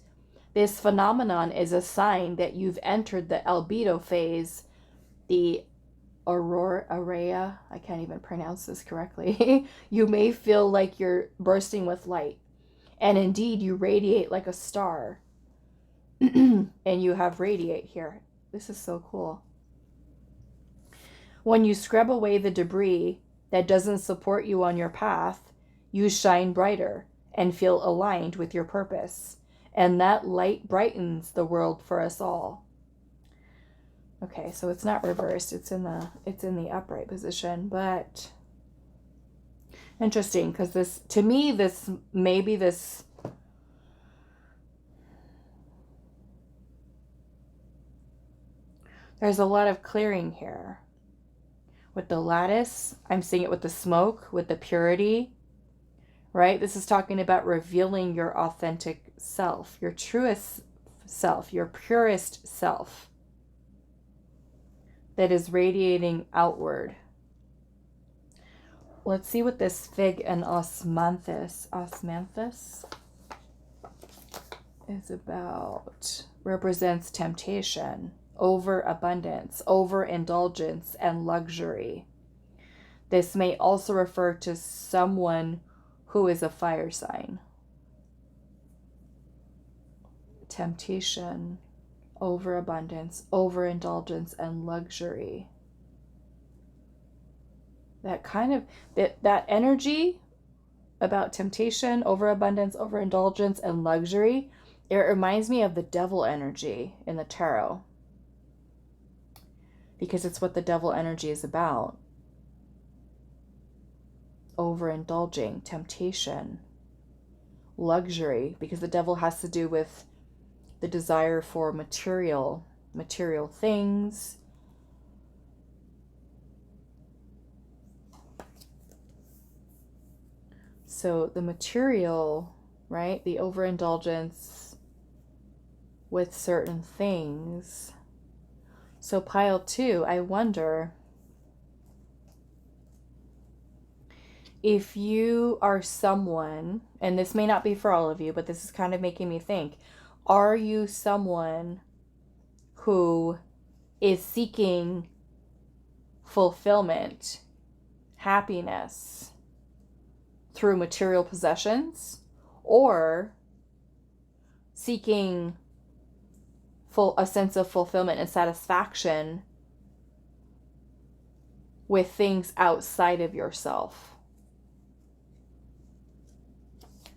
This phenomenon is a sign that you've entered the albedo phase, the aurora, I can't even pronounce this correctly. You may feel like you're bursting with light. And indeed, you radiate like a star. And you have radiate here. This is so cool. When you scrub away the debris that doesn't support you on your path, you shine brighter and feel aligned with your purpose. And that light brightens the world for us all. Okay, so it's not reversed. It's in the upright position, but interesting, because this, to me, this maybe this there's a lot of clearing here. With the lattice, I'm seeing it with the smoke, with the purity, right? This is talking about revealing your authentic self, your truest self, your purest self that is radiating outward. Let's see what this fig and osmanthus is about. Represents temptation, overabundance, overindulgence, and luxury. This may also refer to someone who is a fire sign. Temptation, overabundance, overindulgence, and luxury. That kind of, that energy about temptation, overabundance, overindulgence, and luxury, it reminds me of the devil energy in the tarot. Because it's what the devil energy is about. Overindulging, temptation, luxury, because the devil has to do with the desire for material things. So the material, right? The overindulgence with certain things. So pile 2, I wonder if you are someone, and this may not be for all of you, but this is kind of making me think, are you someone who is seeking fulfillment, happiness through material possessions, or seeking a sense of fulfillment and satisfaction with things outside of yourself?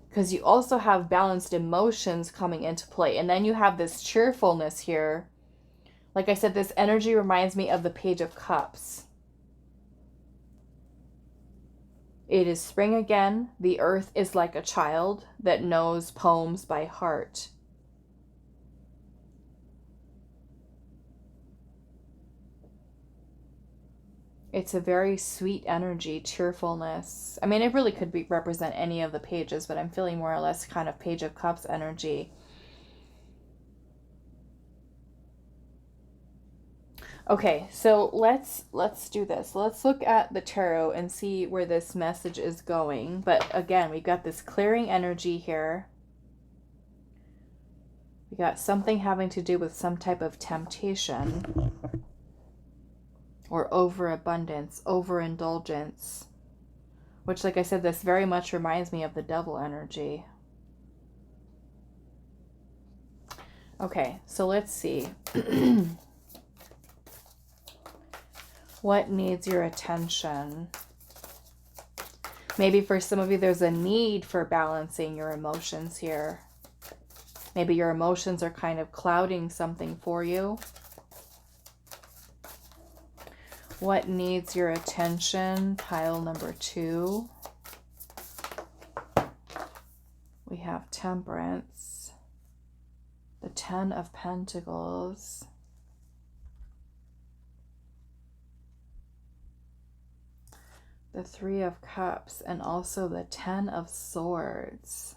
Because you also have balanced emotions coming into play. And then you have this cheerfulness here. Like I said, this energy reminds me of the Page of Cups. It is spring again. The earth is like a child that knows poems by heart. It's a very sweet energy, cheerfulness. I mean, it really could represent any of the pages, but I'm feeling more or less kind of Page of Cups energy. Okay, so let's do this. Let's look at the tarot and see where this message is going. But again, we've got this clearing energy here. We got something having to do with some type of temptation. Or overabundance, overindulgence. Which, like I said, this very much reminds me of the devil energy. Okay, so let's see. What needs your attention? Maybe for some of you, there's a need for balancing your emotions here. Maybe your emotions are kind of clouding something for you. What needs your attention? Pile number 2. We have Temperance, the 10 of Pentacles, the 3 of Cups, and also the 10 of Swords.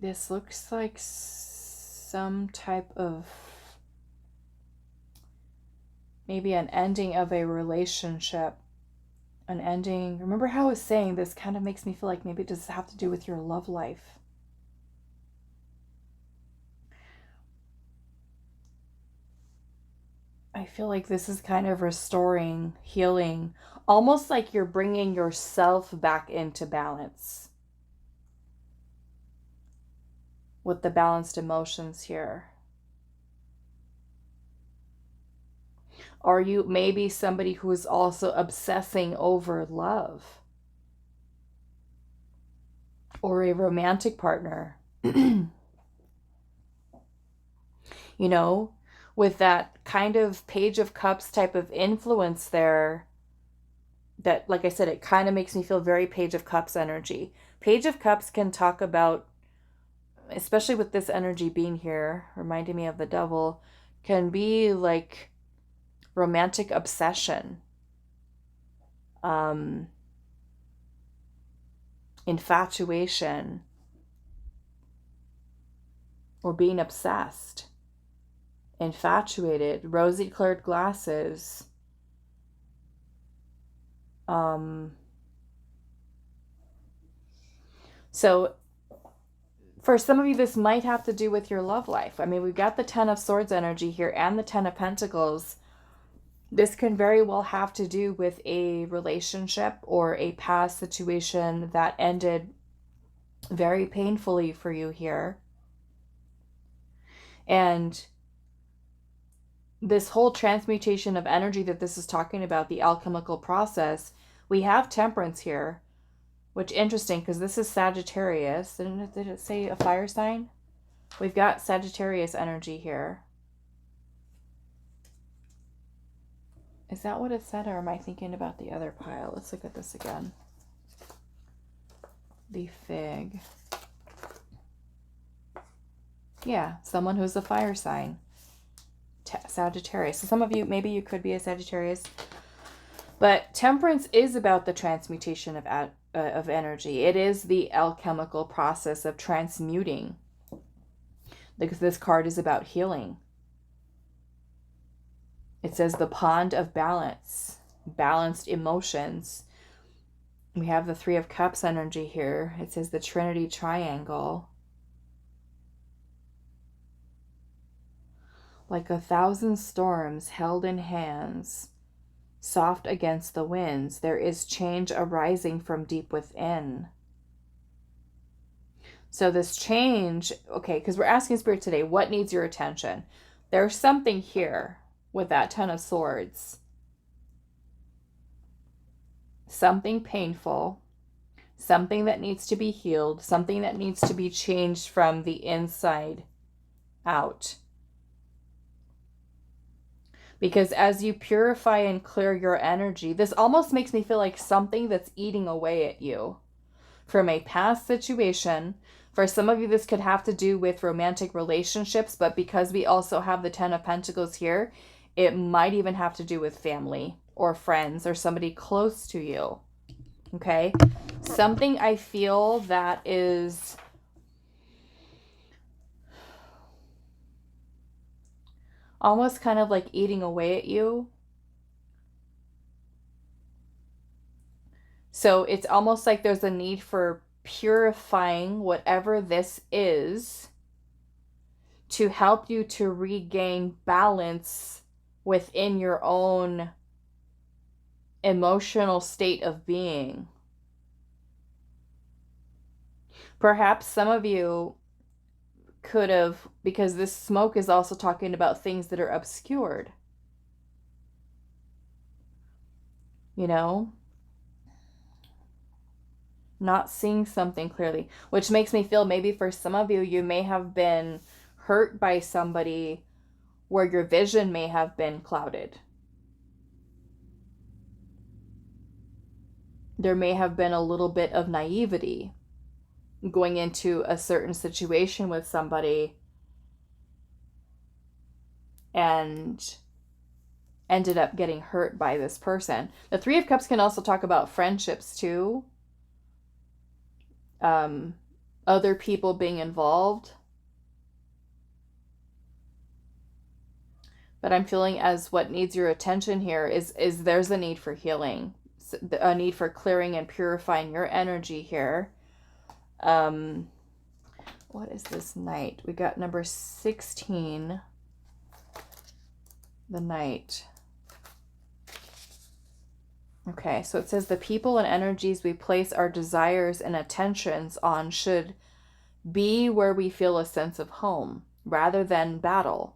This looks like some type of, maybe an ending of a relationship, an ending. Remember how I was saying this kind of makes me feel like maybe it does have to do with your love life. I feel like this is kind of restoring, healing, almost like you're bringing yourself back into balance with the balanced emotions here. Are you maybe somebody who is also obsessing over love? Or a romantic partner? You know, with that kind of Page of Cups type of influence there, that, like I said, it kind of makes me feel very Page of Cups energy. Page of Cups can talk about, especially with this energy being here, reminding me of the devil, can be like romantic obsession, infatuation, or being obsessed. infatuated, rosy colored glasses. So for some of you, this might have to do with your love life. I mean, we've got the Ten of Swords energy here and the Ten of Pentacles. This can very well have to do with a relationship or a past situation that ended very painfully for you here. And this whole transmutation of energy that this is talking about, the alchemical process, we have Temperance here, which interesting because this is Sagittarius. Did it say a fire sign? We've got Sagittarius energy here. Is that what it said, or am I thinking about the other pile? Let's look at this again. The Fig. Yeah, someone who's a fire sign. Sagittarius. So some of you, maybe you could be a Sagittarius. But Temperance is about the transmutation of energy. It is the alchemical process of transmuting. Because this card is about healing. It says the pond of balance. Balanced emotions. We have the Three of Cups energy here. It says the Trinity Triangle. Like 1,000 storms held in hands, soft against the winds, there is change arising from deep within. So this change, okay, because we're asking Spirit today, what needs your attention? There's something here with that Ten of Swords. Something painful, something that needs to be healed, something that needs to be changed from the inside out. Because as you purify and clear your energy, this almost makes me feel like something that's eating away at you from a past situation. For some of you, this could have to do with romantic relationships, but because we also have the Ten of Pentacles here, it might even have to do with family or friends or somebody close to you. Okay? Something I feel that is almost kind of like eating away at you. So it's almost like there's a need for purifying whatever this is to help you to regain balance within your own emotional state of being. Perhaps some of you could have, because this smoke is also talking about things that are obscured. You know? Not seeing something clearly, which makes me feel maybe for some of you, you may have been hurt by somebody where your vision may have been clouded. There may have been a little bit of naivety going into a certain situation with somebody and ended up getting hurt by this person. The Three of Cups can also talk about friendships too. Other people being involved. But I'm feeling as what needs your attention here is there's a need for healing. A need for clearing and purifying your energy here. What is this Knight? We got number 16. The Knight. Okay, so it says the people and energies we place our desires and attentions on should be where we feel a sense of home, rather than battle.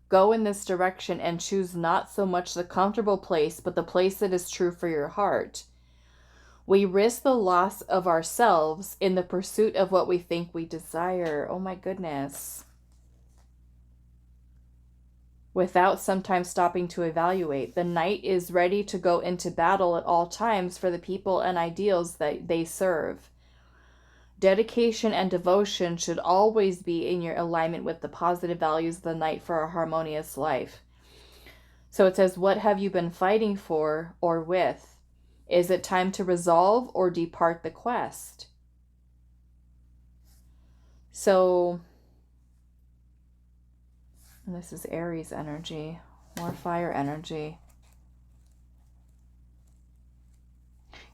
Go in this direction and choose not so much the comfortable place, but the place that is true for your heart. We risk the loss of ourselves in the pursuit of what we think we desire. Oh my goodness. Without sometimes stopping to evaluate. The Knight is ready to go into battle at all times for the people and ideals that they serve. Dedication and devotion should always be in your alignment with the positive values of the Knight for a harmonious life. So it says, what have you been fighting for or with? Is it time to resolve or depart the quest? So And this is Aries energy, more fire energy.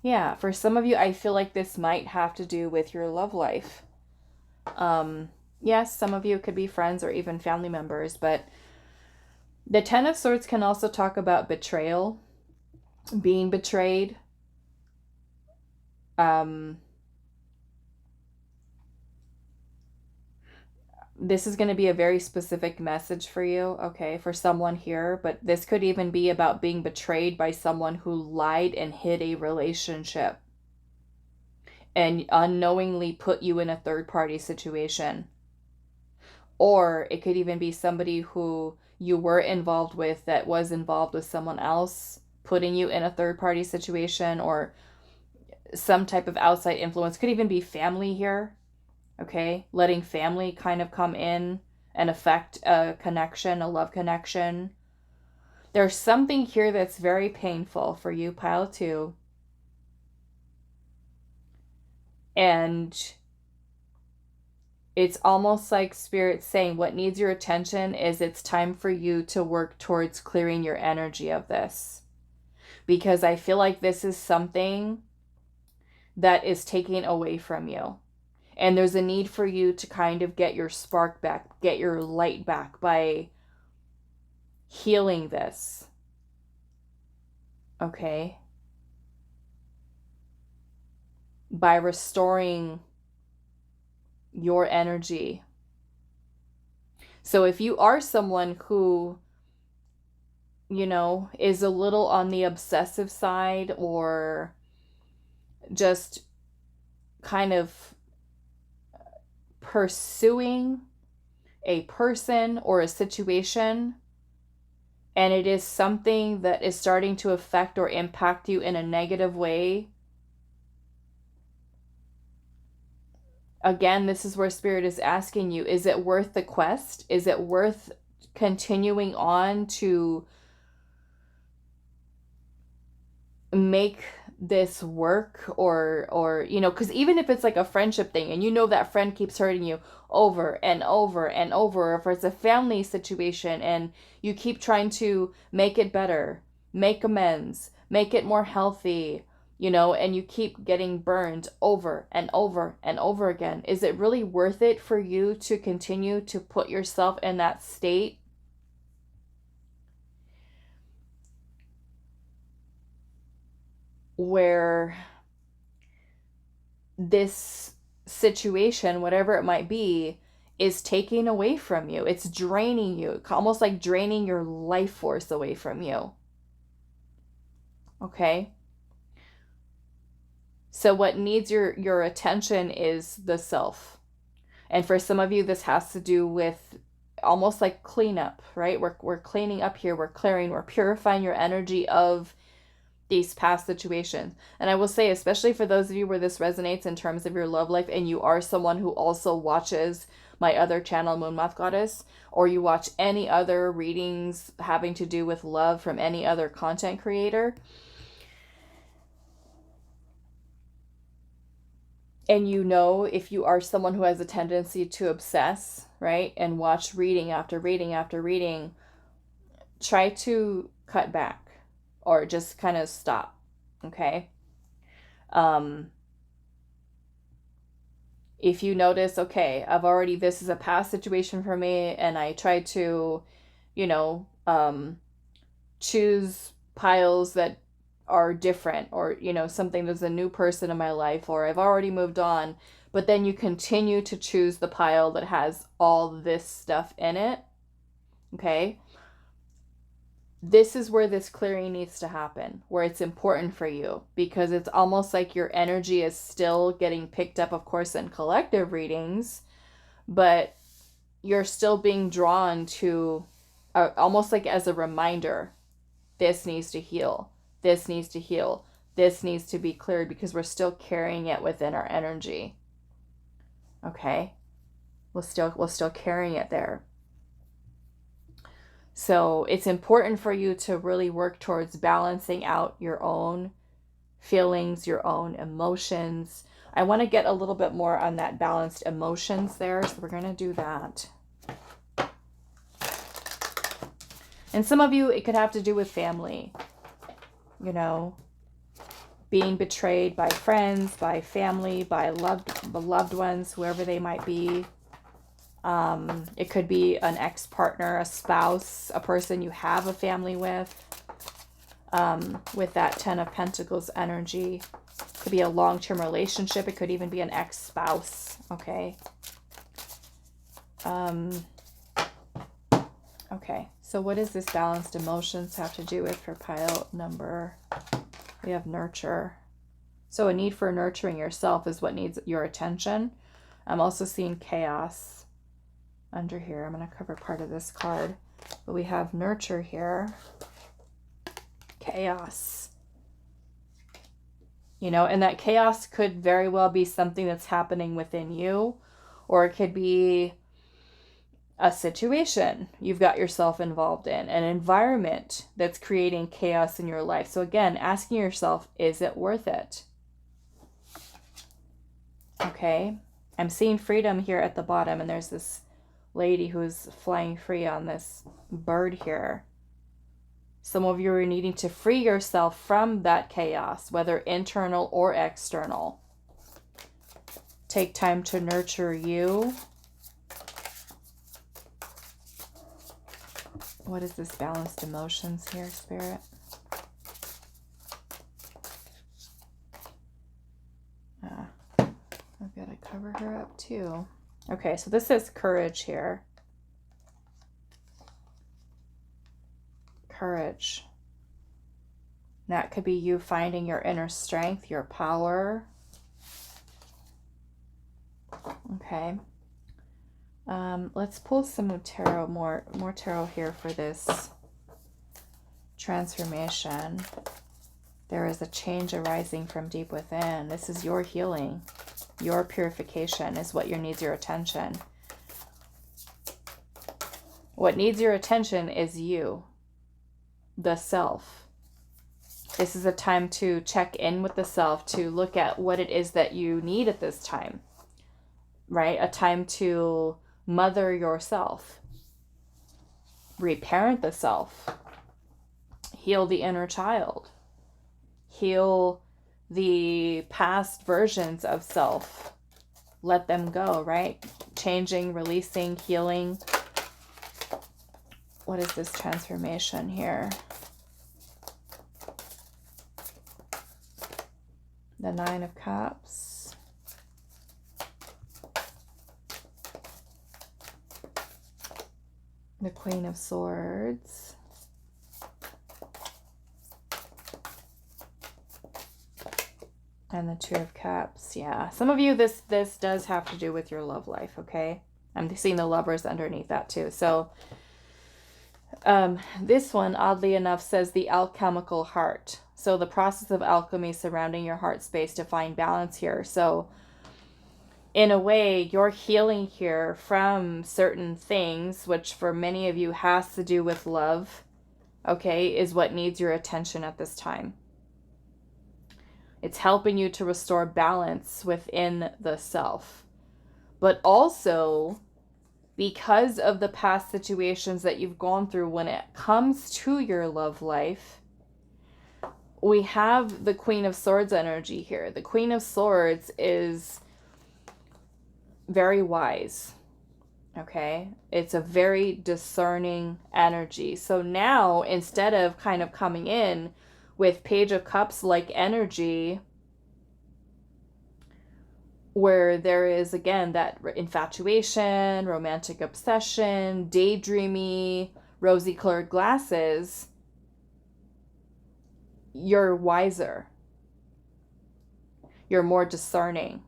Yeah, for some of you, I feel like this might have to do with your love life. Yes, some of you could be friends or even family members, but the Ten of Swords can also talk about betrayal, being betrayed. This is going to be a very specific message for you, okay, for someone here, but this could even be about being betrayed by someone who lied and hid a relationship and unknowingly put you in a third-party situation. Or it could even be somebody who you were involved with that was involved with someone else, putting you in a third-party situation, or some type of outside influence. Could even be family here, okay? Letting family kind of come in and affect a connection, a love connection. There's something here that's very painful for you, pile 2. And it's almost like Spirit saying what needs your attention is it's time for you to work towards clearing your energy of this. Because I feel like this is something that is taken away from you. And there's a need for you to kind of get your spark back, get your light back by healing this. Okay? By restoring your energy. So if you are someone who, you know, is a little on the obsessive side, or just kind of pursuing a person or a situation, and it is something that is starting to affect or impact you in a negative way, again, this is where Spirit is asking you, is it worth the quest? Is it worth continuing on to make this work? Or you know, because even if it's like a friendship thing and you know that friend keeps hurting you over and over and over, or if it's a family situation and you keep trying to make it better, make amends, make it more healthy, you know, and you keep getting burned over and over and over again, is it really worth it for you to continue to put yourself in that state? Where this situation, whatever it might be, is taking away from you. It's draining you, almost like draining your life force away from you. Okay? So what needs your attention is the self. And for some of you, this has to do with almost like cleanup, right? We're cleaning up here, we're clearing, we're purifying your energy of these past situations. And I will say, especially for those of you where this resonates in terms of your love life, and you are someone who also watches my other channel, Moon Moth Goddess, or you watch any other readings having to do with love from any other content creator, and you know, if you are someone who has a tendency to obsess, right, and watch reading after reading after reading, try to cut back or just kind of stop, okay? If you notice, okay, this is a past situation for me, and I try to, you know, choose piles that are different, or, you know, something, there's a new person in my life, or I've already moved on, but then you continue to choose the pile that has all this stuff in it, okay? This is where this clearing needs to happen, where it's important for you, because it's almost like your energy is still getting picked up, of course, in collective readings, but you're still being drawn to, almost like as a reminder, this needs to heal, this needs to heal, this needs to be cleared, because we're still carrying it within our energy. Okay? We're still carrying it there. So it's important for you to really work towards balancing out your own feelings, your own emotions. I want to get a little bit more on that balanced emotions there, so we're going to do that. And some of you, it could have to do with family, you know, being betrayed by friends, by family, by loved ones, whoever they might be. It could be an ex-partner, a spouse, a person you have a family with that 10 of Pentacles energy. Could be a long-term relationship. It could even be an ex-spouse, okay? Okay, so what does this balanced emotions have to do with for pile number? We have nurture. So a need for nurturing yourself is what needs your attention. I'm also seeing chaos under here. I'm going to cover part of this card. But we have nurture here. Chaos. You know, and that chaos could very well be something that's happening within you. Or it could be a situation you've got yourself involved in, an environment that's creating chaos in your life. So again, asking yourself, is it worth it? Okay, I'm seeing freedom here at the bottom, and there's this lady who's flying free on this bird here. Some of you are needing to free yourself from that chaos, whether internal or external. Take time to nurture you. What is this balanced emotions here, Spirit? I've got to cover her up too. Okay, so this is courage here. Courage. That could be you finding your inner strength, your power. Okay. Let's pull some tarot, more tarot here for this transformation. There is a change arising from deep within. This is your healing. Your purification is what needs your attention. What needs your attention is you, the self. This is a time to check in with the self, to look at what it is that you need at this time, right? A time to mother yourself, reparent the self, heal the inner child, heal the past versions of self, let them go, right? Changing, releasing, healing. What is this transformation here? The Nine of Cups. The Queen of Swords. And the Two of Cups. Yeah. Some of you, this does have to do with your love life, okay? I'm seeing the Lovers underneath that too. So this one, oddly enough, says the alchemical heart. So the process of alchemy surrounding your heart space to find balance here. So in a way, you're healing here from certain things, which for many of you has to do with love, okay, is what needs your attention at this time. It's helping you to restore balance within the self. But also, because of the past situations that you've gone through when it comes to your love life, we have the Queen of Swords energy here. The Queen of Swords is very wise, okay? It's a very discerning energy. So now, instead of kind of coming in with Page of Cups like energy, where there is, again, that infatuation, romantic obsession, daydreamy, rosy-colored glasses, you're wiser. You're more discerning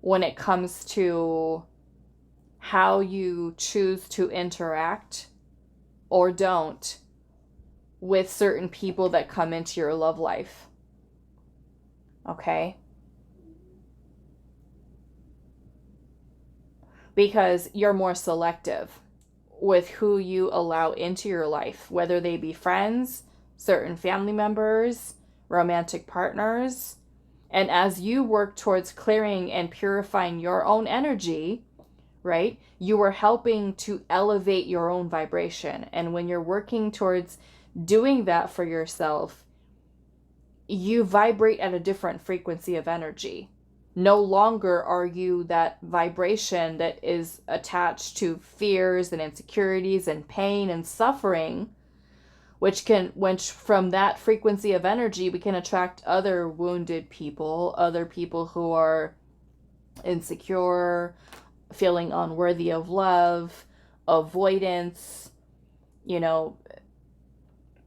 when it comes to how you choose to interact or don't with certain people that come into your love life. Okay? Because you're more selective with who you allow into your life, whether they be friends, certain family members, romantic partners. And as you work towards clearing and purifying your own energy, right? You are helping to elevate your own vibration. And when you're working towards doing that for yourself, you vibrate at a different frequency of energy. No longer are you that vibration that is attached to fears and insecurities and pain and suffering, which from that frequency of energy, we can attract other wounded people, other people who are insecure, feeling unworthy of love, avoidance,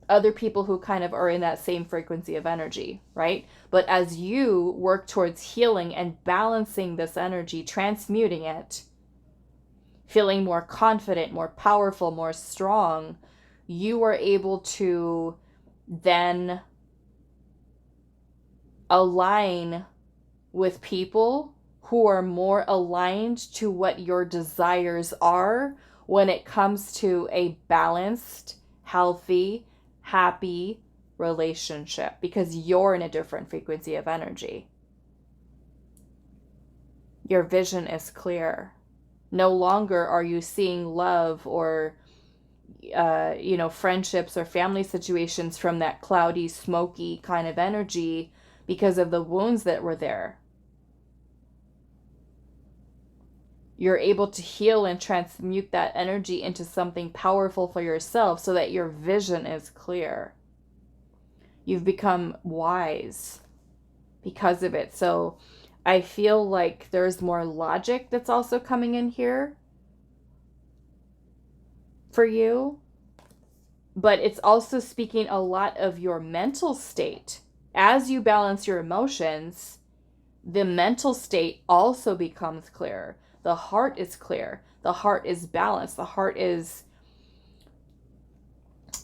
other people who kind of are in that same frequency of energy, right? But as you work towards healing and balancing this energy, transmuting it, feeling more confident, more powerful, more strong, you are able to then align with people who are more aligned to what your desires are when it comes to a balanced, healthy, happy relationship, because you're in a different frequency of energy. Your vision is clear. No longer are you seeing love or friendships or family situations from that cloudy, smoky kind of energy because of the wounds that were there. You're able to heal and transmute that energy into something powerful for yourself so that your vision is clear. You've become wise because of it. So I feel like there's more logic that's also coming in here for you. But it's also speaking a lot of your mental state. As you balance your emotions, the mental state also becomes clear. The heart is clear. The heart is balanced. The heart is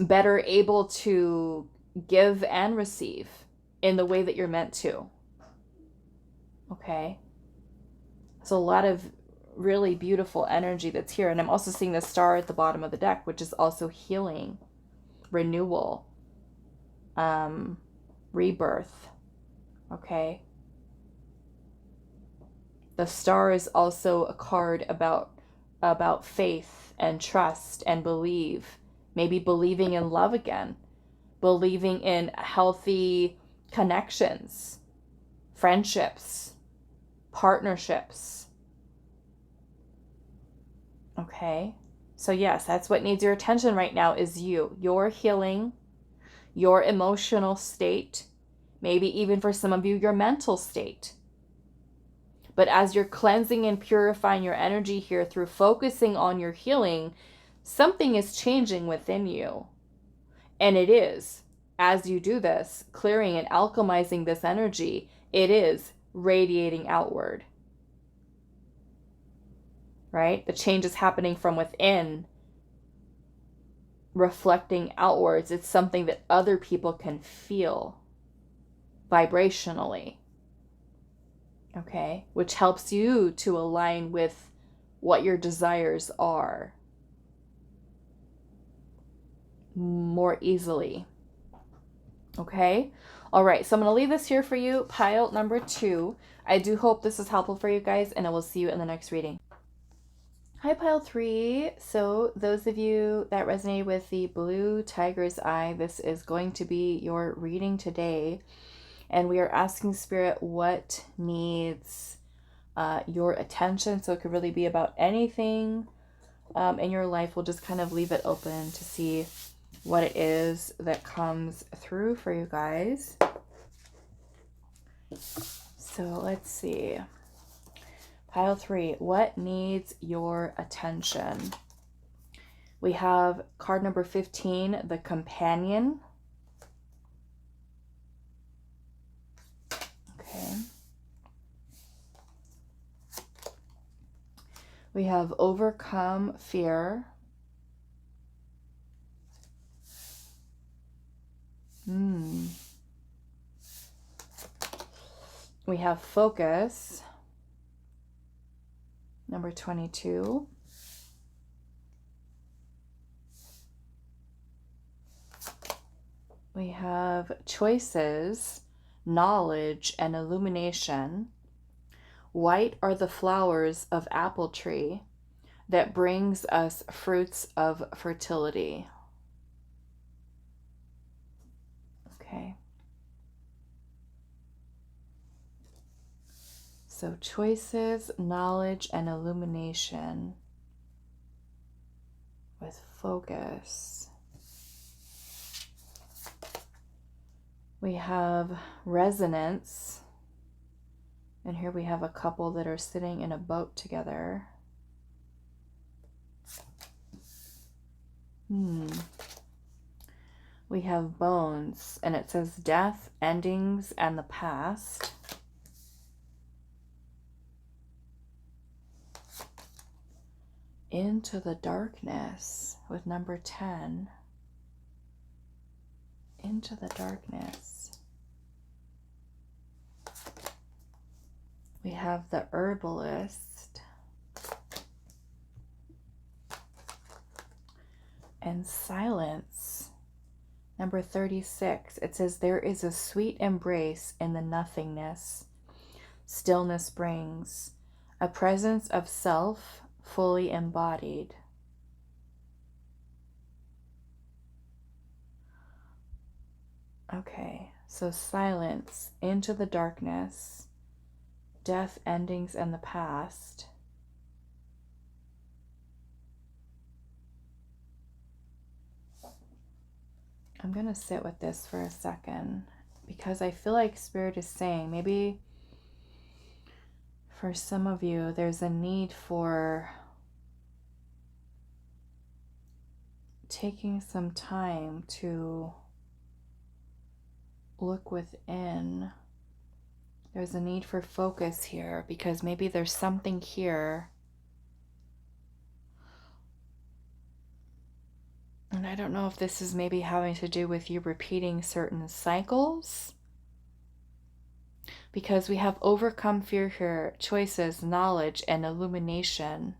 better able to give and receive in the way that you're meant to. Okay? So a lot of really beautiful energy that's here. And I'm also seeing the star at the bottom of the deck, which is also healing, renewal, rebirth. Okay? The star is also a card about faith and trust and believe. Maybe believing in love again. Believing in healthy connections, friendships, partnerships. Okay? So yes, that's what needs your attention right now is you. Your healing, your emotional state, maybe even for some of you, your mental state. But as you're cleansing and purifying your energy here through focusing on your healing, something is changing within you. And it is, as you do this, clearing and alchemizing this energy, it is radiating outward. Right? The change is happening from within, reflecting outwards. It's something that other people can feel vibrationally. Okay? Which helps you to align with what your desires are more easily. Okay? All right, so I'm going to leave this here for you, pile number 2. I do hope this is helpful for you guys, and I will see you in the next reading. Hi, pile 3. So those of you that resonate with the blue tiger's eye, this is going to be your reading today. And we are asking Spirit what needs your attention. So it could really be about anything in your life. We'll just kind of leave it open to see what it is that comes through for you guys. So let's see. Pile 3, what needs your attention? We have card number 15, the Companion. Okay. We have Overcome Fear. We have Focus. Number 22. We have Choices, Knowledge, and Illumination. White are the flowers of apple tree. that brings us fruits of fertility. Okay. So choices, knowledge, and illumination with focus. We have resonance. And here we have a couple that are sitting in a boat together. We have bones, and it says death, endings, and the past. Into the darkness with number 10. Into the darkness. We have the herbalist. And silence. Number 36. It says there is a sweet embrace in the nothingness. Stillness brings a presence of self fully embodied. Okay, so silence, into the darkness, death, endings, and the past. I'm going to sit with this for a second because I feel like Spirit is saying maybe for some of you there's a need for taking some time to look within. There's a need for focus here because maybe there's something here. And I don't know if this is maybe having to do with you repeating certain cycles. Because we have overcome fear here, choices, knowledge, and illumination.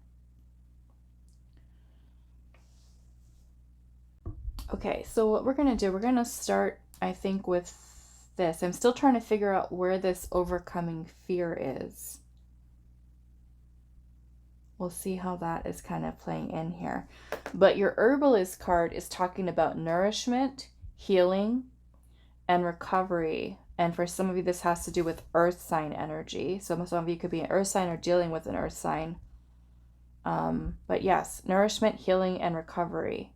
Okay, so what we're going to do, we're going to start, I think, with this. I'm still trying to figure out where this overcoming fear is. We'll see how that is kind of playing in here. But your herbalist card is talking about nourishment, healing, and recovery. And for some of you, this has to do with earth sign energy. So some of you could be an earth sign or dealing with an earth sign. But yes, nourishment, healing, and recovery.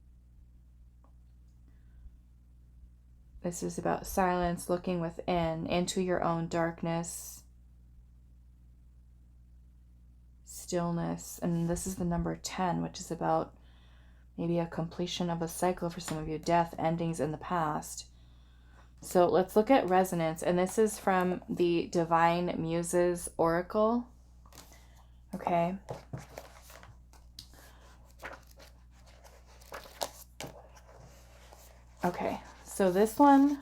This is about silence, looking within, into your own darkness, stillness. And this is the number 10, which is about maybe a completion of a cycle for some of you, death, endings in the past. So let's look at resonance. And this is from the Divine Muses Oracle. Okay. Okay. So this one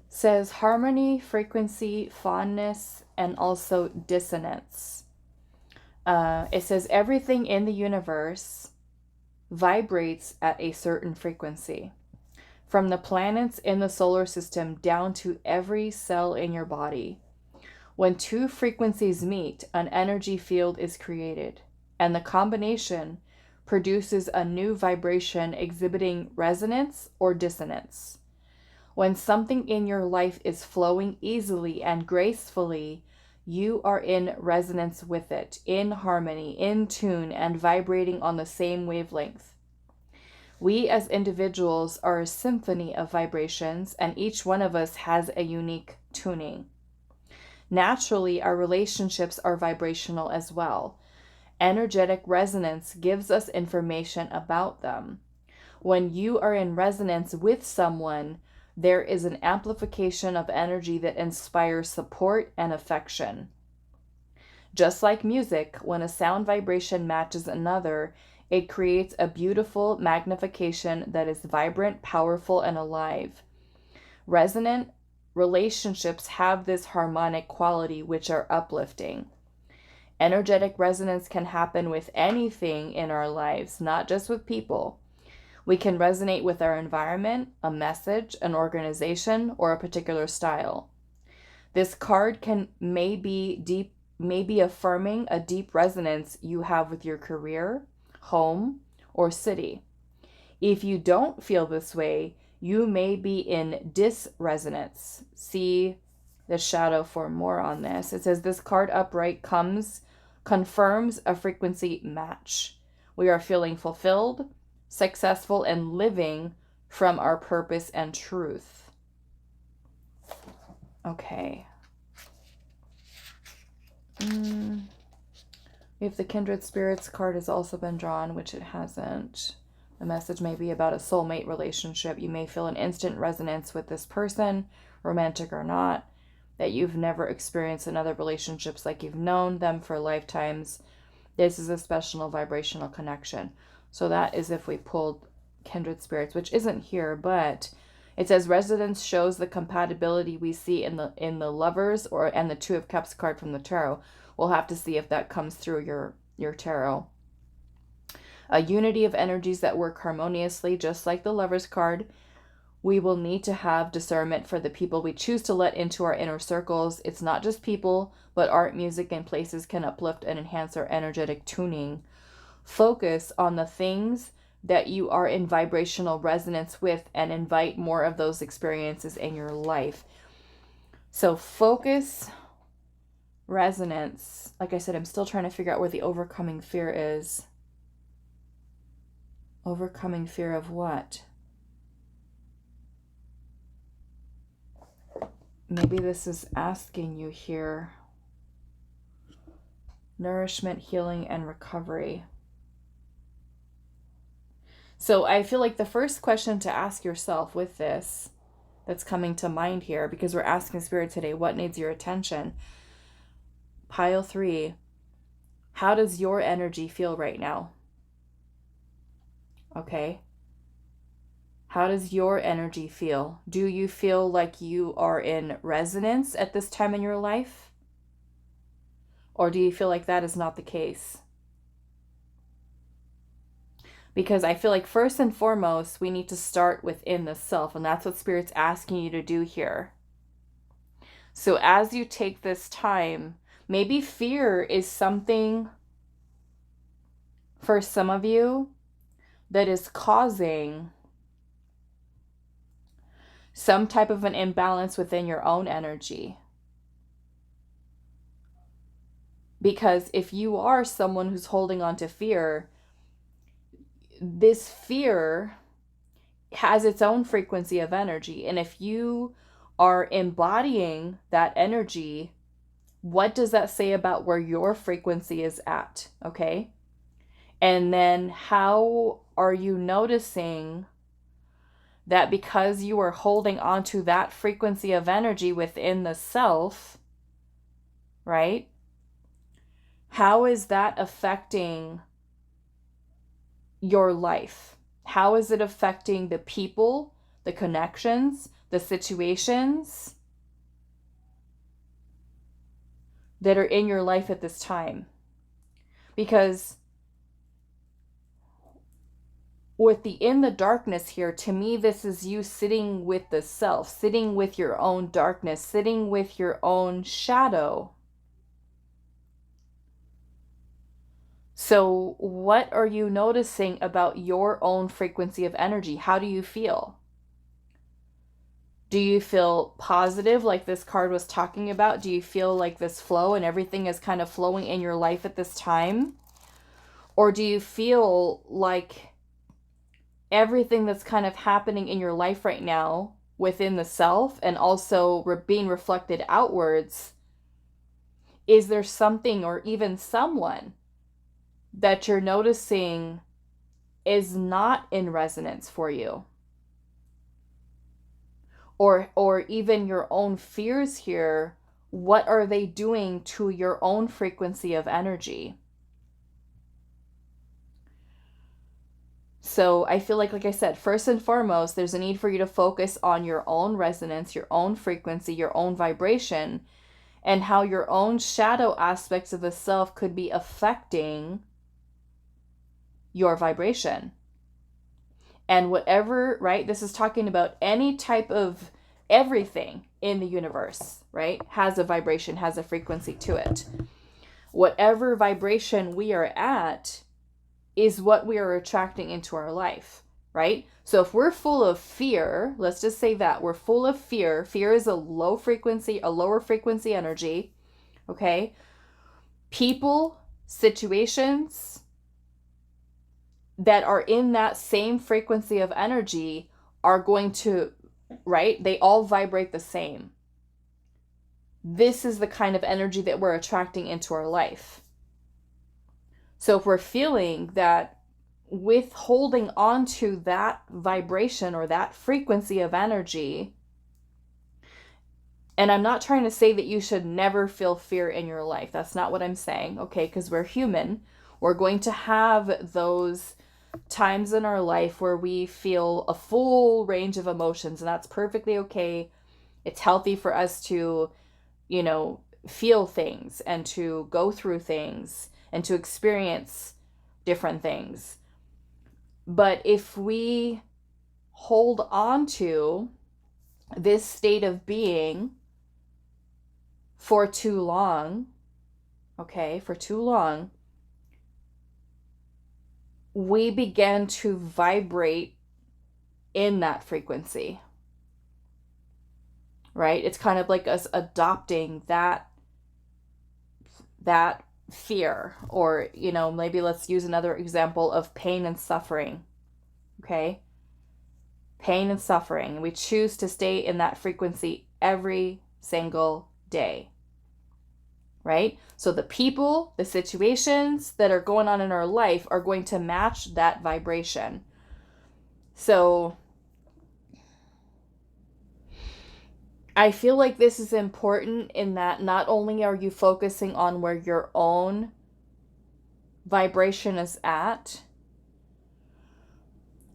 says harmony, frequency, fondness, and also dissonance. It says everything in the universe vibrates at a certain frequency. From the planets in the solar system down to every cell in your body. When two frequencies meet, an energy field is created, and the combination produces a new vibration exhibiting resonance or dissonance. When something in your life is flowing easily and gracefully, you are in resonance with it, in harmony, in tune, and vibrating on the same wavelength. We as individuals are a symphony of vibrations, and each one of us has a unique tuning. Naturally, our relationships are vibrational as well. Energetic resonance gives us information about them. When you are in resonance with someone, there is an amplification of energy that inspires support and affection. Just like music, when a sound vibration matches another, it creates a beautiful magnification that is vibrant, powerful, and alive. Resonant relationships have this harmonic quality, which are uplifting. Energetic resonance can happen with anything in our lives, not just with people. We can resonate with our environment, a message, an organization, or a particular style. This card may be maybe affirming a deep resonance you have with your career, home, or city. If you don't feel this way, you may be in disresonance. See the shadow for more on this. It says this card upright confirms a frequency match. We are feeling fulfilled, successful, and living from our purpose and truth. Okay. If the kindred spirits card has also been drawn, which it hasn't, the message may be about a soulmate relationship. You may feel an instant resonance with this person, romantic or not, that you've never experienced in other relationships, like you've known them for lifetimes. This is a special vibrational connection. So that is if we pulled kindred spirits, which isn't here, but it says resonance shows the compatibility we see in the lovers and the Two of Cups card from the tarot. We'll have to see if that comes through your tarot. A unity of energies that work harmoniously, just like the Lovers card. We will need to have discernment for the people we choose to let into our inner circles. It's not just people, but art, music, and places can uplift and enhance our energetic tuning. Focus on the things that you are in vibrational resonance with and invite more of those experiences in your life. So focus, resonance. Like I said, I'm still trying to figure out where the overcoming fear is. Overcoming fear of what? Maybe this is asking you here. Nourishment, healing, and recovery. So I feel like the first question to ask yourself with this that's coming to mind here, because we're asking Spirit today, what needs your attention? Pile 3. How does your energy feel right now? Okay. How does your energy feel? Do you feel like you are in resonance at this time in your life? Or do you feel like that is not the case? Because I feel like first and foremost, we need to start within the self, and that's what Spirit's asking you to do here. So as you take this time, maybe fear is something for some of you that is causing some type of an imbalance within your own energy. Because if you are someone who's holding on to fear, this fear has its own frequency of energy. And if you are embodying that energy, what does that say about where your frequency is at? Okay. And then how are you noticing that because you are holding on to that frequency of energy within the self, right? How is that affecting your life? How is it affecting the people, the connections, the situations that are in your life at this time? Because with in the darkness here, to me, this is you sitting with the self, sitting with your own darkness, sitting with your own shadow. So what are you noticing about your own frequency of energy? How do you feel? Do you feel positive, like this card was talking about? Do you feel like this flow and everything is kind of flowing in your life at this time? Or do you feel like everything that's kind of happening in your life right now within the self and also being reflected outwards, is there something or even someone that you're noticing is not in resonance for you? Or even your own fears here, what are they doing to your own frequency of energy? So I feel like I said, first and foremost, there's a need for you to focus on your own resonance, your own frequency, your own vibration, and how your own shadow aspects of the self could be affecting your vibration. And whatever, right, this is talking about any type of everything in the universe, right, has a vibration, has a frequency to it. whatever vibration we are at is what we are attracting into our life, right? So if we're full of fear, let's just say that we're full of fear. Fear is a lower frequency energy, okay? People, situations that are in that same frequency of energy are going to, right? They all vibrate the same. This is the kind of energy that we're attracting into our life. So if we're feeling that with holding on to that vibration or that frequency of energy, and I'm not trying to say that you should never feel fear in your life. That's not what I'm saying, okay? Because we're human. We're going to have those times in our life where we feel a full range of emotions, and that's perfectly okay. It's healthy for us to, feel things and to go through things and to experience different things. But if we hold on to this state of being for too long, we begin to vibrate in that frequency, right? It's kind of like us adopting that fear, or, maybe let's use another example of pain and suffering, okay? Pain and suffering. We choose to stay in that frequency every single day, right? So the people, the situations that are going on in our life are going to match that vibration. So I feel like this is important in that not only are you focusing on where your own vibration is at,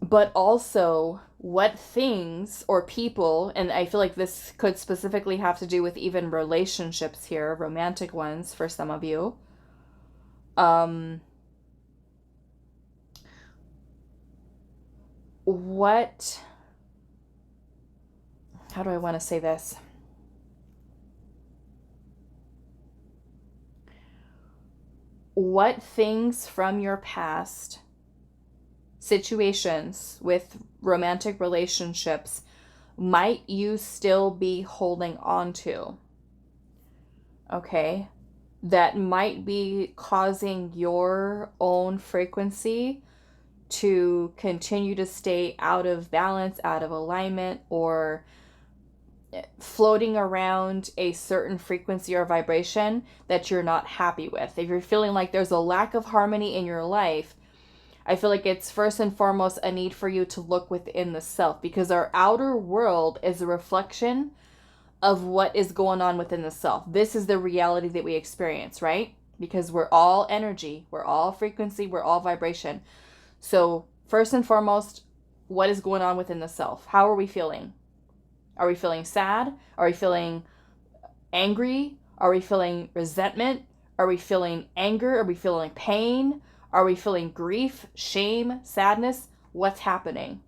but also what things or people, and I feel like this could specifically have to do with even relationships here, romantic ones for some of you. How do I want to say this? What things from your past situations with romantic relationships might you still be holding on to? Okay? That might be causing your own frequency to continue to stay out of balance, out of alignment, or floating around a certain frequency or vibration that you're not happy with. If you're feeling like there's a lack of harmony in your life, I feel like it's first and foremost a need for you to look within the self, because our outer world is a reflection of what is going on within the self. This is the reality that we experience, right? Because we're all energy, we're all frequency, we're all vibration. So first and foremost, what is going on within the self? How are we feeling? Are we feeling sad? Are we feeling angry? Are we feeling resentment? Are we feeling anger? Are we feeling pain? Are we feeling grief, shame, sadness? What's happening?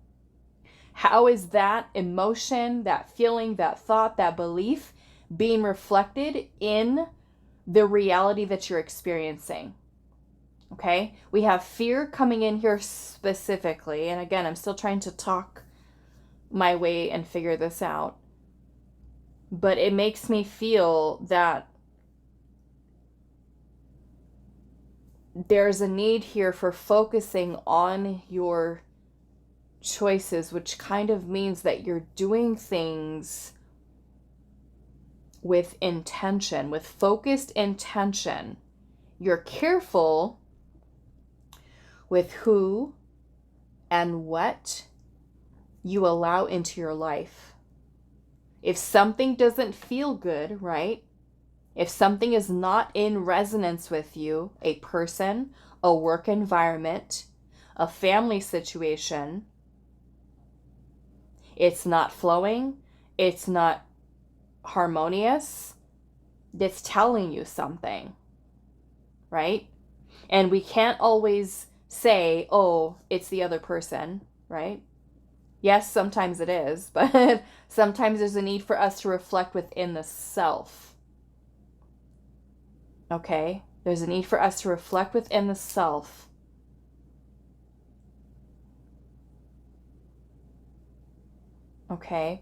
How is that emotion, that feeling, that thought, that belief being reflected in the reality that you're experiencing? Okay? We have fear coming in here specifically. And again, I'm still trying to talk my way and figure this out. But it makes me feel that there's a need here for focusing on your choices, which kind of means that you're doing things with intention, with focused intention. You're careful with who and what you allow into your life. If something doesn't feel good, right? If something is not in resonance with you, a person, a work environment, a family situation, it's not flowing, it's not harmonious, it's telling you something, right? And we can't always say, oh, it's the other person, right? Yes, sometimes it is, but sometimes there's a need for us to reflect within the self. Okay? There's a need for us to reflect within the self. Okay?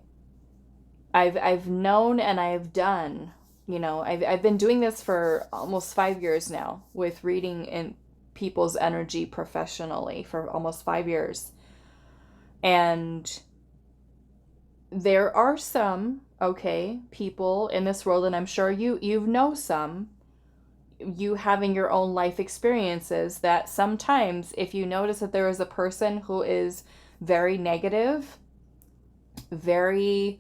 I've known and I've done, you know, I've been doing this for almost 5 years now, with reading in people's energy professionally for almost 5 years. And there are some, okay, people in this world, and I'm sure you know some, you having your own life experiences, that sometimes if you notice that there is a person who is very negative, very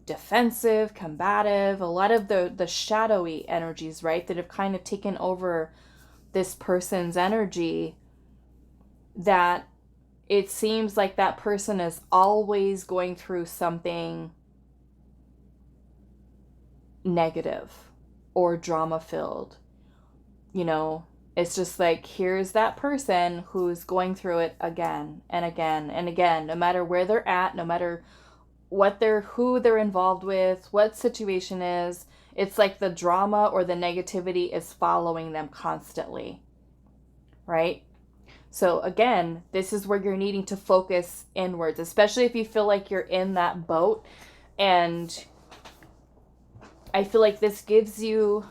defensive, combative, a lot of the shadowy energies, right, that have kind of taken over this person's energy, that it seems like that person is always going through something negative or drama filled. You know, it's just like, here's that person who's going through it again and again and again, no matter where they're at, no matter who they're involved with, what situation is. It's like the drama or the negativity is following them constantly, right? So again, this is where you're needing to focus inwards, especially if you feel like you're in that boat. And I feel like this gives you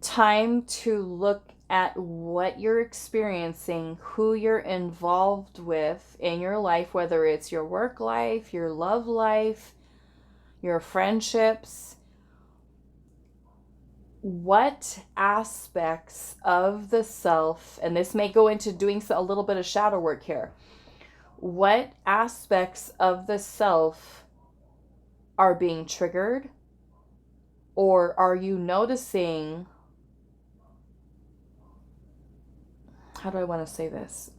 time to look at what you're experiencing, who you're involved with in your life, whether it's your work life, your love life, your friendships. What aspects of the self, and this may go into doing a little bit of shadow work here, what aspects of the self are being triggered, or are you noticing, how do I want to say this?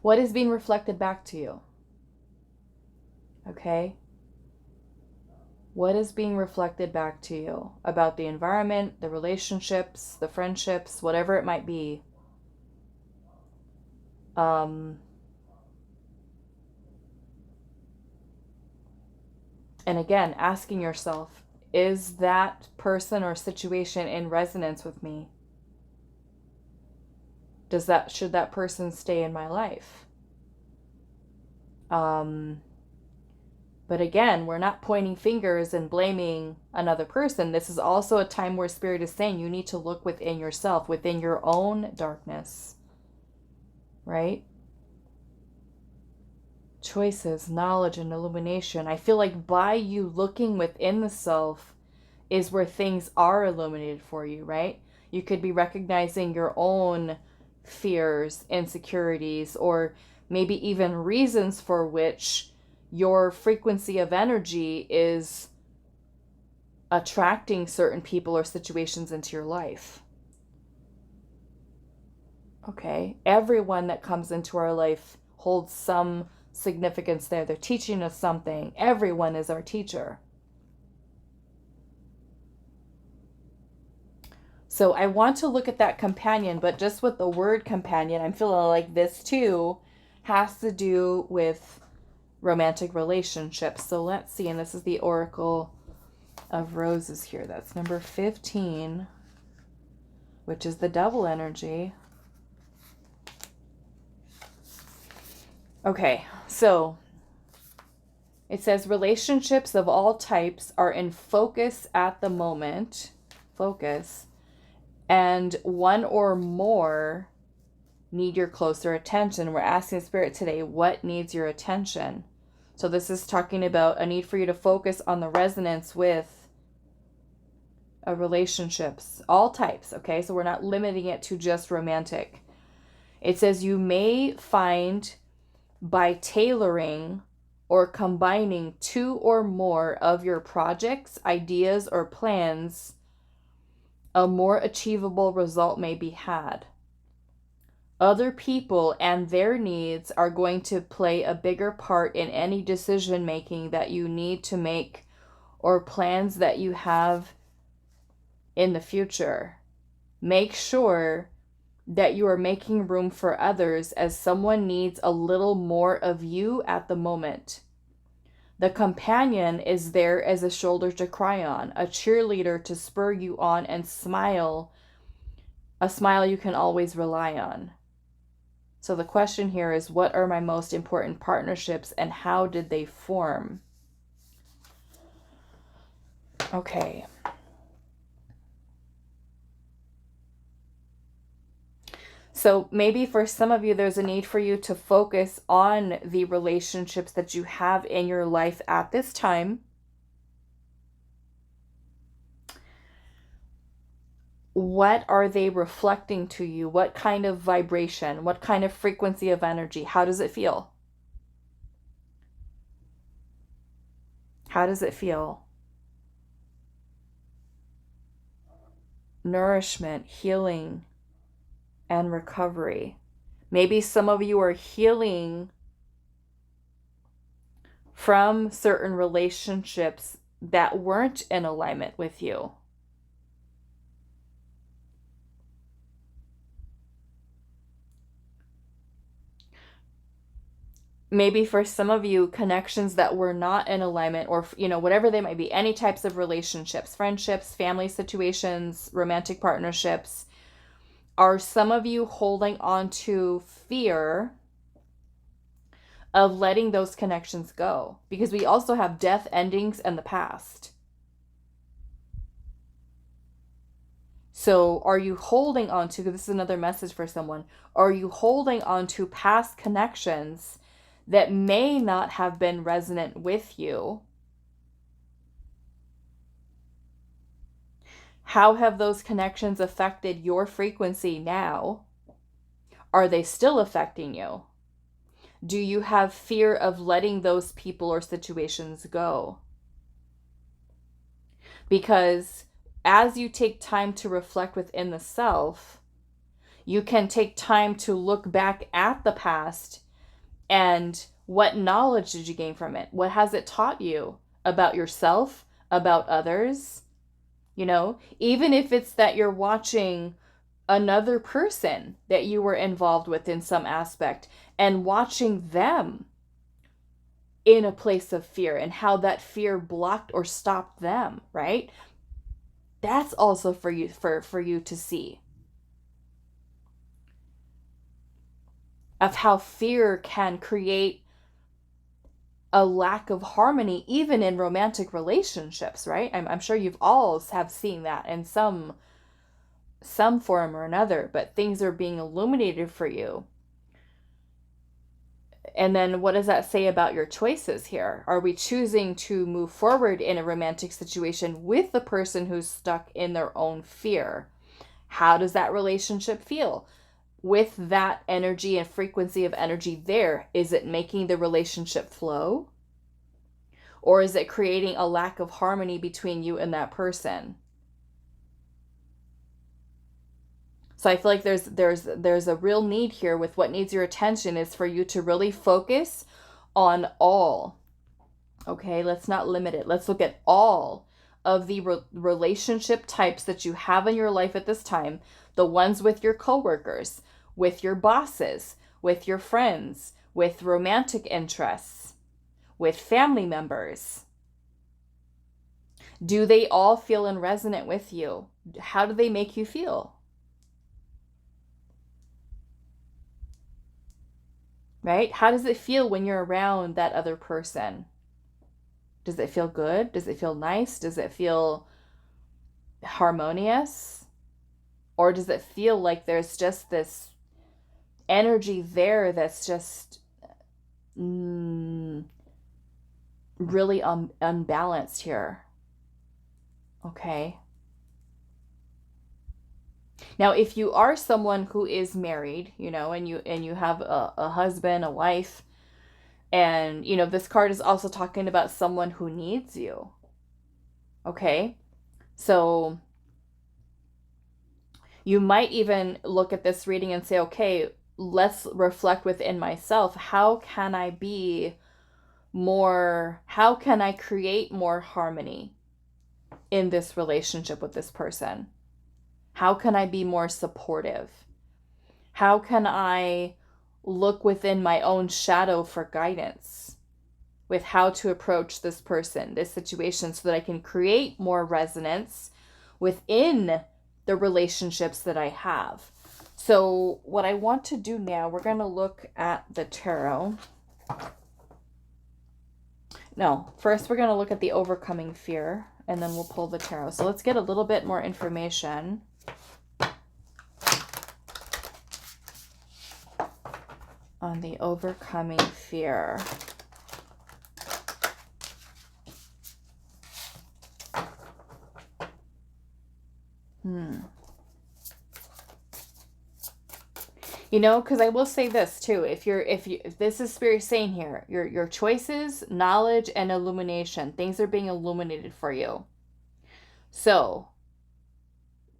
What is being reflected back to you? Okay? What is being reflected back to you about the environment, the relationships, the friendships, whatever it might be? And again, asking yourself, is that person or situation in resonance with me? Should that person stay in my life? But again, we're not pointing fingers and blaming another person. This is also a time where Spirit is saying you need to look within yourself, within your own darkness, right? Choices, knowledge, and illumination. I feel like by you looking within the self is where things are illuminated for you, right? You could be recognizing your own fears, insecurities, or maybe even reasons for which your frequency of energy is attracting certain people or situations into your life. Okay, everyone that comes into our life holds some significance there. They're teaching us something. Everyone is our teacher. So I want to look at that companion, but just with the word companion, I'm feeling like this too has to do with romantic relationships. So let's see, and this is the Oracle of Roses here. That's number 15, which is the Devil energy. Okay, so it says relationships of all types are in focus at the moment. Focus. And one or more need your closer attention. We're asking Spirit today, what needs your attention? So this is talking about a need for you to focus on the resonance with relationships, all types, okay? So we're not limiting it to just romantic. It says you may find by tailoring or combining two or more of your projects, ideas, or plans, a more achievable result may be had. Other people and their needs are going to play a bigger part in any decision making that you need to make or plans that you have in the future. Make sure that you are making room for others as someone needs a little more of you at the moment. The companion is there as a shoulder to cry on, a cheerleader to spur you on and smile, a smile you can always rely on. So the question here is, what are my most important partnerships and how did they form? Okay. So maybe for some of you, there's a need for you to focus on the relationships that you have in your life at this time. What are they reflecting to you? What kind of vibration? What kind of frequency of energy? How does it feel? How does it feel? Nourishment, healing, and recovery. Maybe some of you are healing from certain relationships that weren't in alignment with you. Maybe for some of you, connections that were not in alignment, or, whatever they might be, any types of relationships, friendships, family situations, romantic partnerships, are some of you holding on to fear of letting those connections go? Because we also have death, endings, and the past. So are you holding on to, this is another message for someone, are you holding on to past connections that may not have been resonant with you? How have those connections affected your frequency now? Are they still affecting you? Do you have fear of letting those people or situations go? Because as you take time to reflect within the self, you can take time to look back at the past and what knowledge did you gain from it? What has it taught you about yourself, about others? Even if it's that you're watching another person that you were involved with in some aspect and watching them in a place of fear and how that fear blocked or stopped them, right? That's also for you to see. Of how fear can create a lack of harmony even in romantic relationships, right? I'm sure you've all have seen that in some form or another, but things are being illuminated for you. And then what does that say about your choices here? Are we choosing to move forward in a romantic situation with the person who's stuck in their own fear? How does that relationship feel? With that energy and frequency of energy there, is it making the relationship flow? Or is it creating a lack of harmony between you and that person? So I feel like there's a real need here with what needs your attention is for you to really focus on all. Okay, let's not limit it. Let's look at all of the relationship types that you have in your life at this time. The ones with your coworkers, with your bosses, with your friends, with romantic interests, with family members. Do they all feel in resonance with you? How do they make you feel? Right? How does it feel when you're around that other person? Does it feel good? Does it feel nice? Does it feel harmonious? Or does it feel like there's just this energy there that's just really unbalanced here? Okay. Now, if you are someone who is married, and you have a husband, a wife, and, this card is also talking about someone who needs you. Okay? So you might even look at this reading and say, okay, let's reflect within myself. How can I create more harmony in this relationship with this person? How can I be more supportive? How can I look within my own shadow for guidance with how to approach this person, this situation, so that I can create more resonance within the relationships that I have? So what I want to do now, we're going to look at the tarot. No, first we're going to look at the overcoming fear, and then we'll pull the tarot. So let's get a little bit more information. On the overcoming fear. You know, because I will say this too, if this is Spirit saying here, your choices, knowledge, and illumination, things are being illuminated for you. So,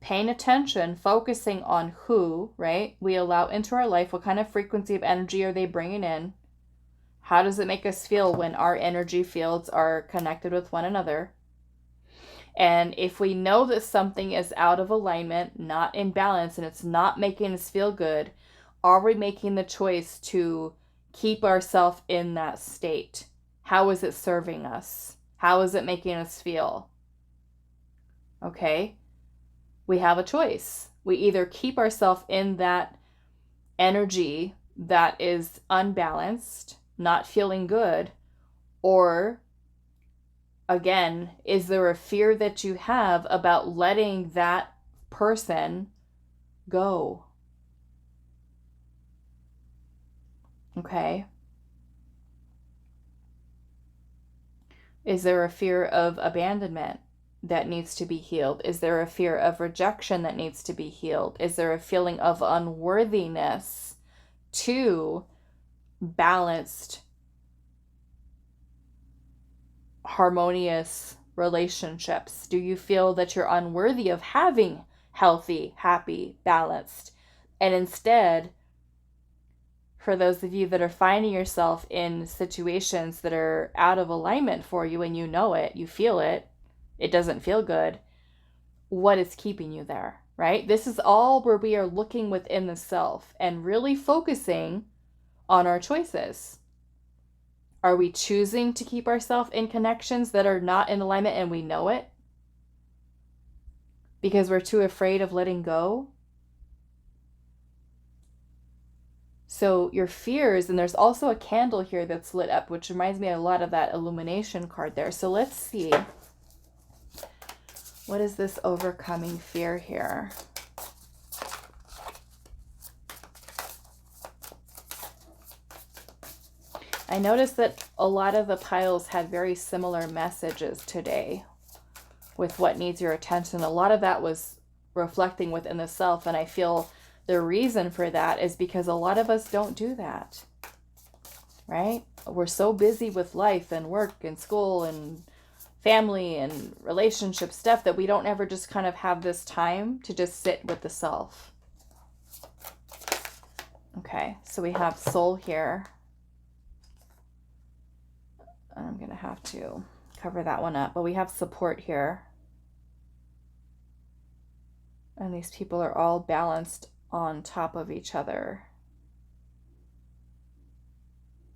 paying attention, focusing on who, right, we allow into our life, what kind of frequency of energy are they bringing in? How does it make us feel when our energy fields are connected with one another? And if we know that something is out of alignment, not in balance, and it's not making us feel good, are we making the choice to keep ourselves in that state? How is it serving us? How is it making us feel? Okay, we have a choice. We either keep ourselves in that energy that is unbalanced, not feeling good, or again, is there a fear that you have about letting that person go? Okay. Is there a fear of abandonment that needs to be healed? Is there a fear of rejection that needs to be healed? Is there a feeling of unworthiness to balanced, harmonious relationships? Do you feel that you're unworthy of having healthy, happy, balanced? And instead, for those of you that are finding yourself in situations that are out of alignment for you, and you know it, you feel it, it doesn't feel good, what is keeping you there, right? This is all where we are looking within the self and really focusing on our choices. Are we choosing to keep ourselves in connections that are not in alignment and we know it? Because we're too afraid of letting go? So your fears, and there's also a candle here that's lit up, which reminds me a lot of that illumination card there. So let's see. What is this overcoming fear here? I noticed that a lot of the piles had very similar messages today with what needs your attention. A lot of that was reflecting within the self, and I feel the reason for that is because a lot of us don't do that, right? We're so busy with life and work and school and family and relationship stuff that we don't ever just kind of have this time to just sit with the self. Okay, so we have soul here. I'm going to have to cover that one up, but we have support here. And these people are all balanced on top of each other,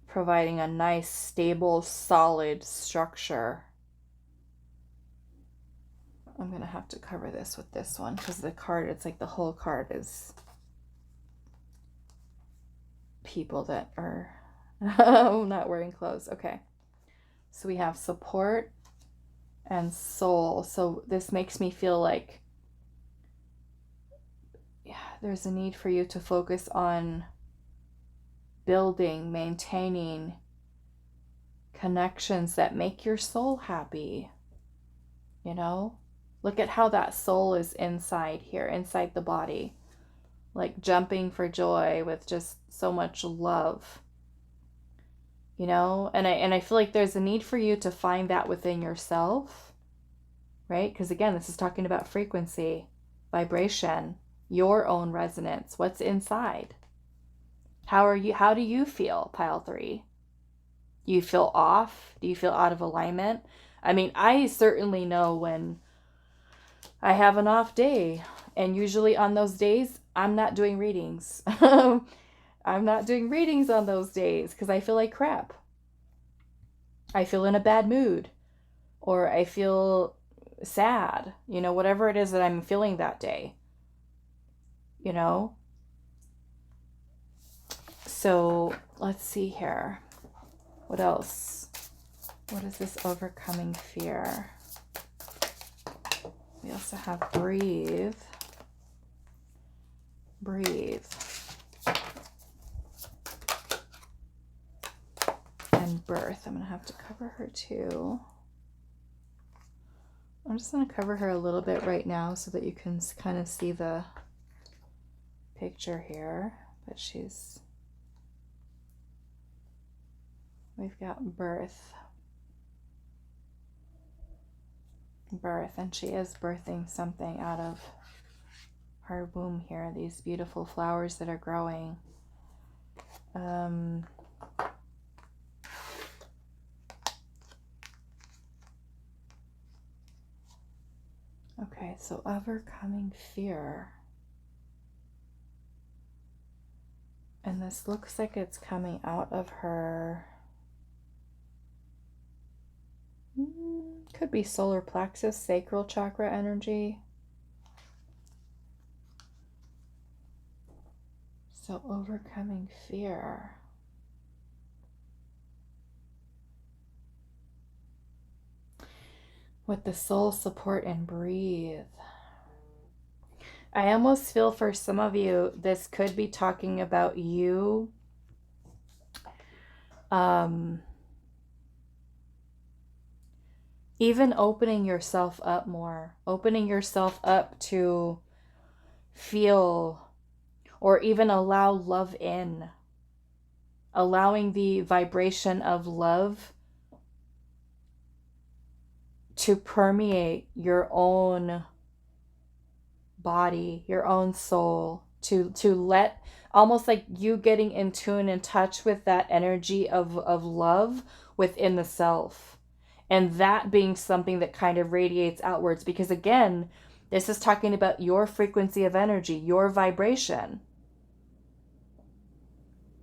providing a nice, stable, solid structure. I'm going to have to cover this with this one because the card, it's like the whole card is people that are not wearing clothes. Okay. So we have support and soul. So this makes me feel like there's a need for you to focus on building, maintaining connections that make your soul happy. You know, look at how that soul is inside here, inside the body, like jumping for joy with just so much love. You know, and I feel like there's a need for you to find that within yourself, right? Because again, this is talking about frequency, vibration, your own resonance, what's inside. How do you feel, pile 3? Do you feel off? Do you feel out of alignment? I mean, I certainly know when I have an off day, and usually on those days, I'm not doing readings. I'm not doing readings on those days because I feel like crap. I feel in a bad mood, or I feel sad, you know, whatever it is that I'm feeling that day, you know? So let's see here. What else? What is this overcoming fear? We also have breathe. Breathe. And birth. I'm going to have to cover her too. I'm just going to cover her a little bit right now so that you can kind of see the picture here. But we've got birth. Birth, and she is birthing something out of her womb here. These beautiful flowers that are growing. Okay, so overcoming fear. And this looks like it's coming out of her. Could be solar plexus, sacral chakra energy. So overcoming fear. With the soul support and breathe. I almost feel for some of you, this could be talking about you. Even opening yourself up more. Opening yourself up to feel or even allow love in. Allowing the vibration of love to permeate your own body, your own soul, to let, almost like you getting in tune and touch with that energy of love within the self. And that being something that kind of radiates outwards, because again, this is talking about your frequency of energy, your vibration,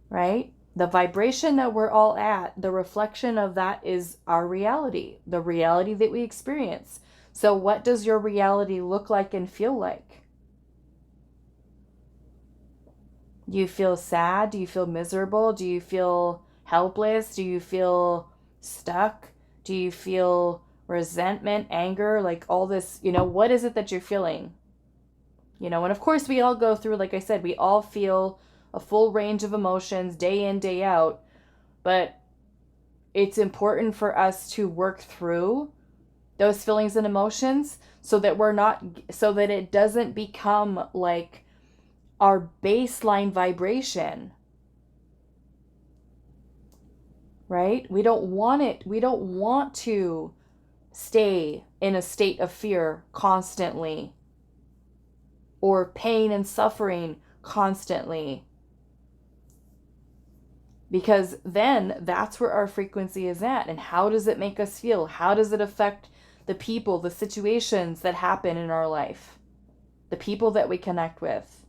right? The vibration that we're all at, the reflection of that is our reality, the reality that we experience. So what does your reality look like and feel like? Do you feel sad? Do you feel miserable? Do you feel helpless? Do you feel stuck? Do you feel resentment, anger, like all this, you know, what is it that you're feeling? You know, and of course we all go through, like I said, we all feel a full range of emotions day in, day out, but it's important for us to work through those feelings and emotions so that so that it doesn't become like our baseline vibration, right? We don't want it. We don't want to stay in a state of fear constantly or pain and suffering constantly. Because then that's where our frequency is at. And how does it make us feel? How does it affect the people, the situations that happen in our life? The people that we connect with.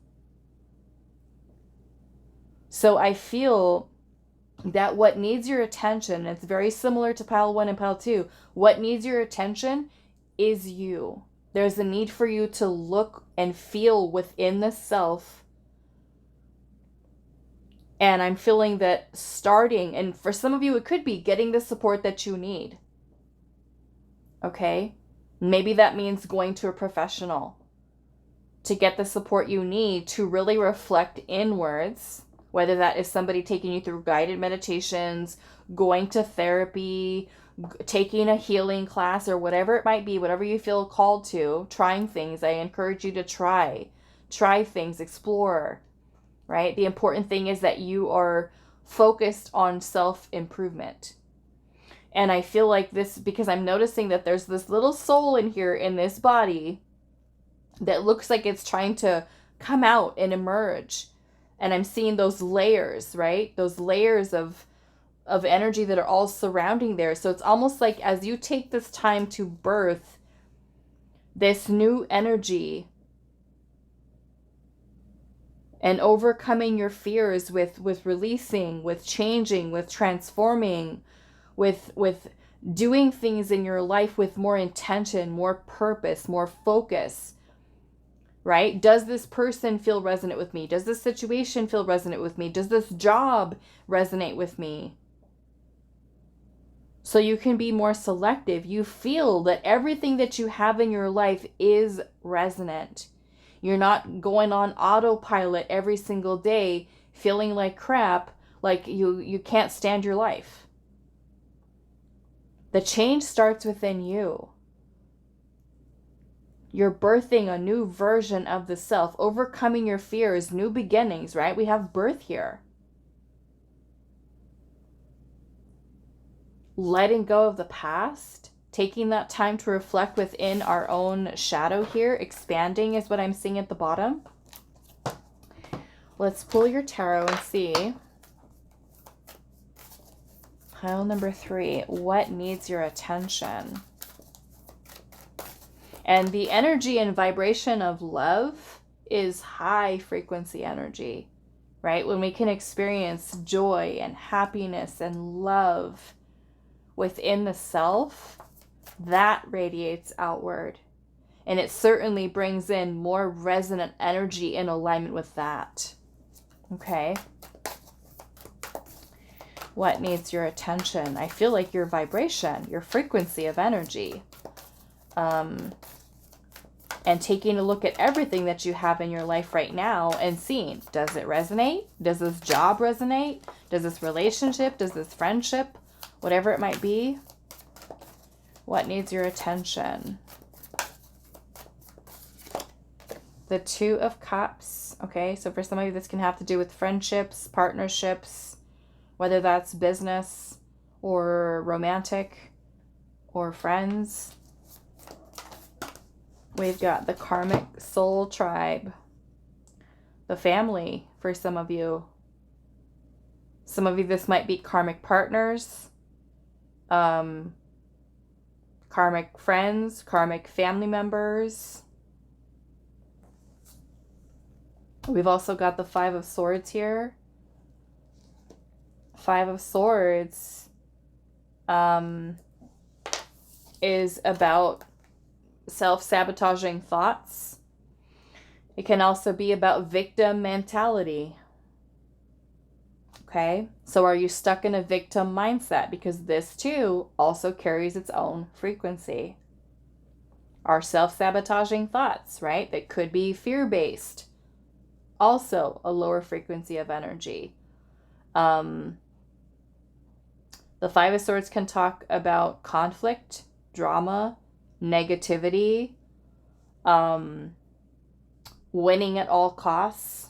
So I feel that what needs your attention, it's very similar to pile 1 and pile 2. What needs your attention is you. There's a need for you to look and feel within the self. And I'm feeling that starting, and for some of you, it could be getting the support that you need. Okay? Maybe that means going to a professional to get the support you need to really reflect inwards, whether that is somebody taking you through guided meditations, going to therapy, taking a healing class, or whatever it might be, whatever you feel called to, trying things. I encourage you to try things, explore. Right? The important thing is that you are focused on self-improvement. And I feel like this, because I'm noticing that there's this little soul in here in this body that looks like it's trying to come out and emerge. And I'm seeing those layers, right? Those layers of energy that are all surrounding there. So it's almost like as you take this time to birth this new energy, and overcoming your fears with releasing, with changing, with transforming, with doing things in your life with more intention, more purpose, more focus, right? Does this person feel resonant with me? Does this situation feel resonant with me? Does this job resonate with me? So you can be more selective. You feel that everything that you have in your life is resonant. You're not going on autopilot every single day, feeling like crap, like you can't stand your life. The change starts within you. You're birthing a new version of the self, overcoming your fears, new beginnings, right? We have birth here. Letting go of the past, taking that time to reflect within our own shadow here, expanding is what I'm seeing at the bottom. Let's pull your tarot and see. Pile number 3, what needs your attention? And the energy and vibration of love is high frequency energy, right? When we can experience joy and happiness and love within the self, that radiates outward. And it certainly brings in more resonant energy in alignment with that. Okay. What needs your attention? I feel like your vibration, your frequency of energy. And taking a look at everything that you have in your life right now and seeing, does it resonate? Does this job resonate? Does this relationship? Does this friendship? Whatever it might be. What needs your attention? The 2 of Cups. Okay, so for some of you, this can have to do with friendships, partnerships, whether that's business or romantic or friends. We've got the karmic soul tribe, the family for some of you. Some of you, this might be karmic partners, karmic friends, karmic family members. We've also got the 5 of Swords here. 5 of Swords is about self-sabotaging thoughts. It can also be about victim mentality. Okay, so are you stuck in a victim mindset? Because this too also carries its own frequency. Our self-sabotaging thoughts, right? That could be fear-based. Also a lower frequency of energy. The 5 of Swords can talk about conflict, drama, negativity, winning at all costs.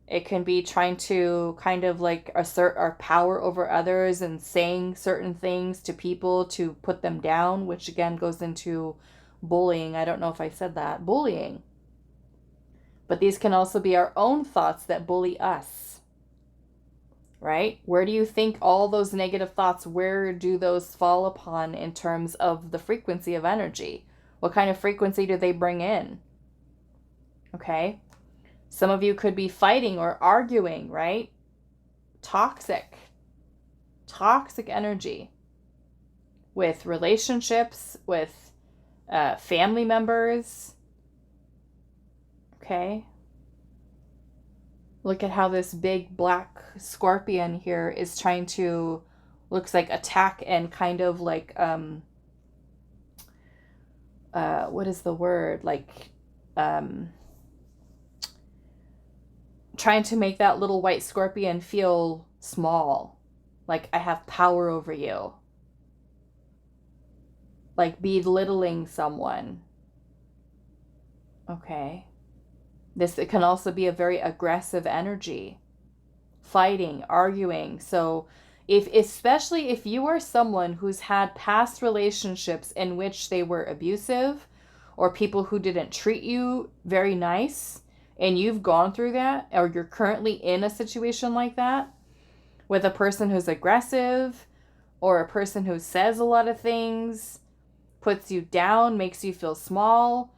It can be trying to kind of like assert our power over others and saying certain things to people to put them down, which again goes into bullying. I don't know if I said that. Bullying. But these can also be our own thoughts that bully us. Right? Where do you think all those negative thoughts, where do those fall upon in terms of the frequency of energy? What kind of frequency do they bring in? Okay? Some of you could be fighting or arguing, right? Toxic energy with relationships, with family members. Okay? Look at how this big black scorpion here is trying to, looks like attack and kind of like, what is the word? Like, trying to make that little white scorpion feel small. Like, I have power over you. Like belittling someone. Okay. It can also be a very aggressive energy. Fighting, arguing. So especially if you are someone who's had past relationships in which they were abusive or people who didn't treat you very nice, and you've gone through that, or you're currently in a situation like that with a person who's aggressive or a person who says a lot of things, puts you down, makes you feel small,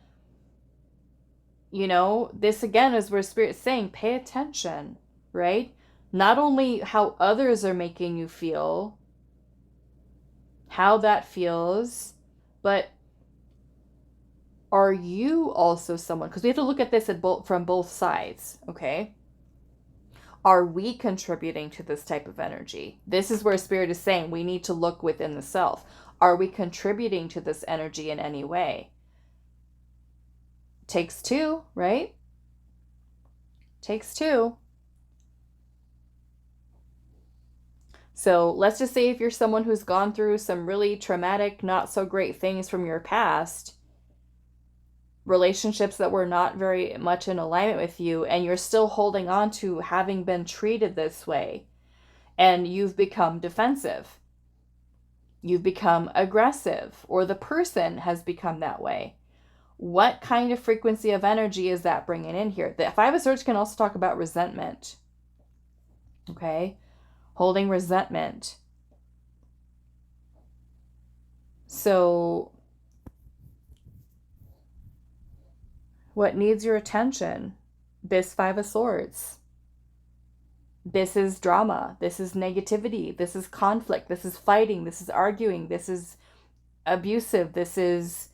you know, this again is where Spirit's saying, pay attention, right? Not only how others are making you feel, how that feels, but are you also someone, because we have to look at this from both sides, okay? Are we contributing to this type of energy? This is where Spirit is saying we need to look within the self. Are we contributing to this energy in any way? Takes two, right? Takes two. So let's just say if you're someone who's gone through some really traumatic, not so great things from your past, relationships that were not very much in alignment with you, and you're still holding on to having been treated this way, and you've become defensive, you've become aggressive, or the person has become that way. What kind of frequency of energy is that bringing in here? The Five of Swords can also talk about resentment. Okay? Holding resentment. So, what needs your attention? This Five of Swords. This is drama. This is negativity. This is conflict. This is fighting. This is arguing. This is abusive. This is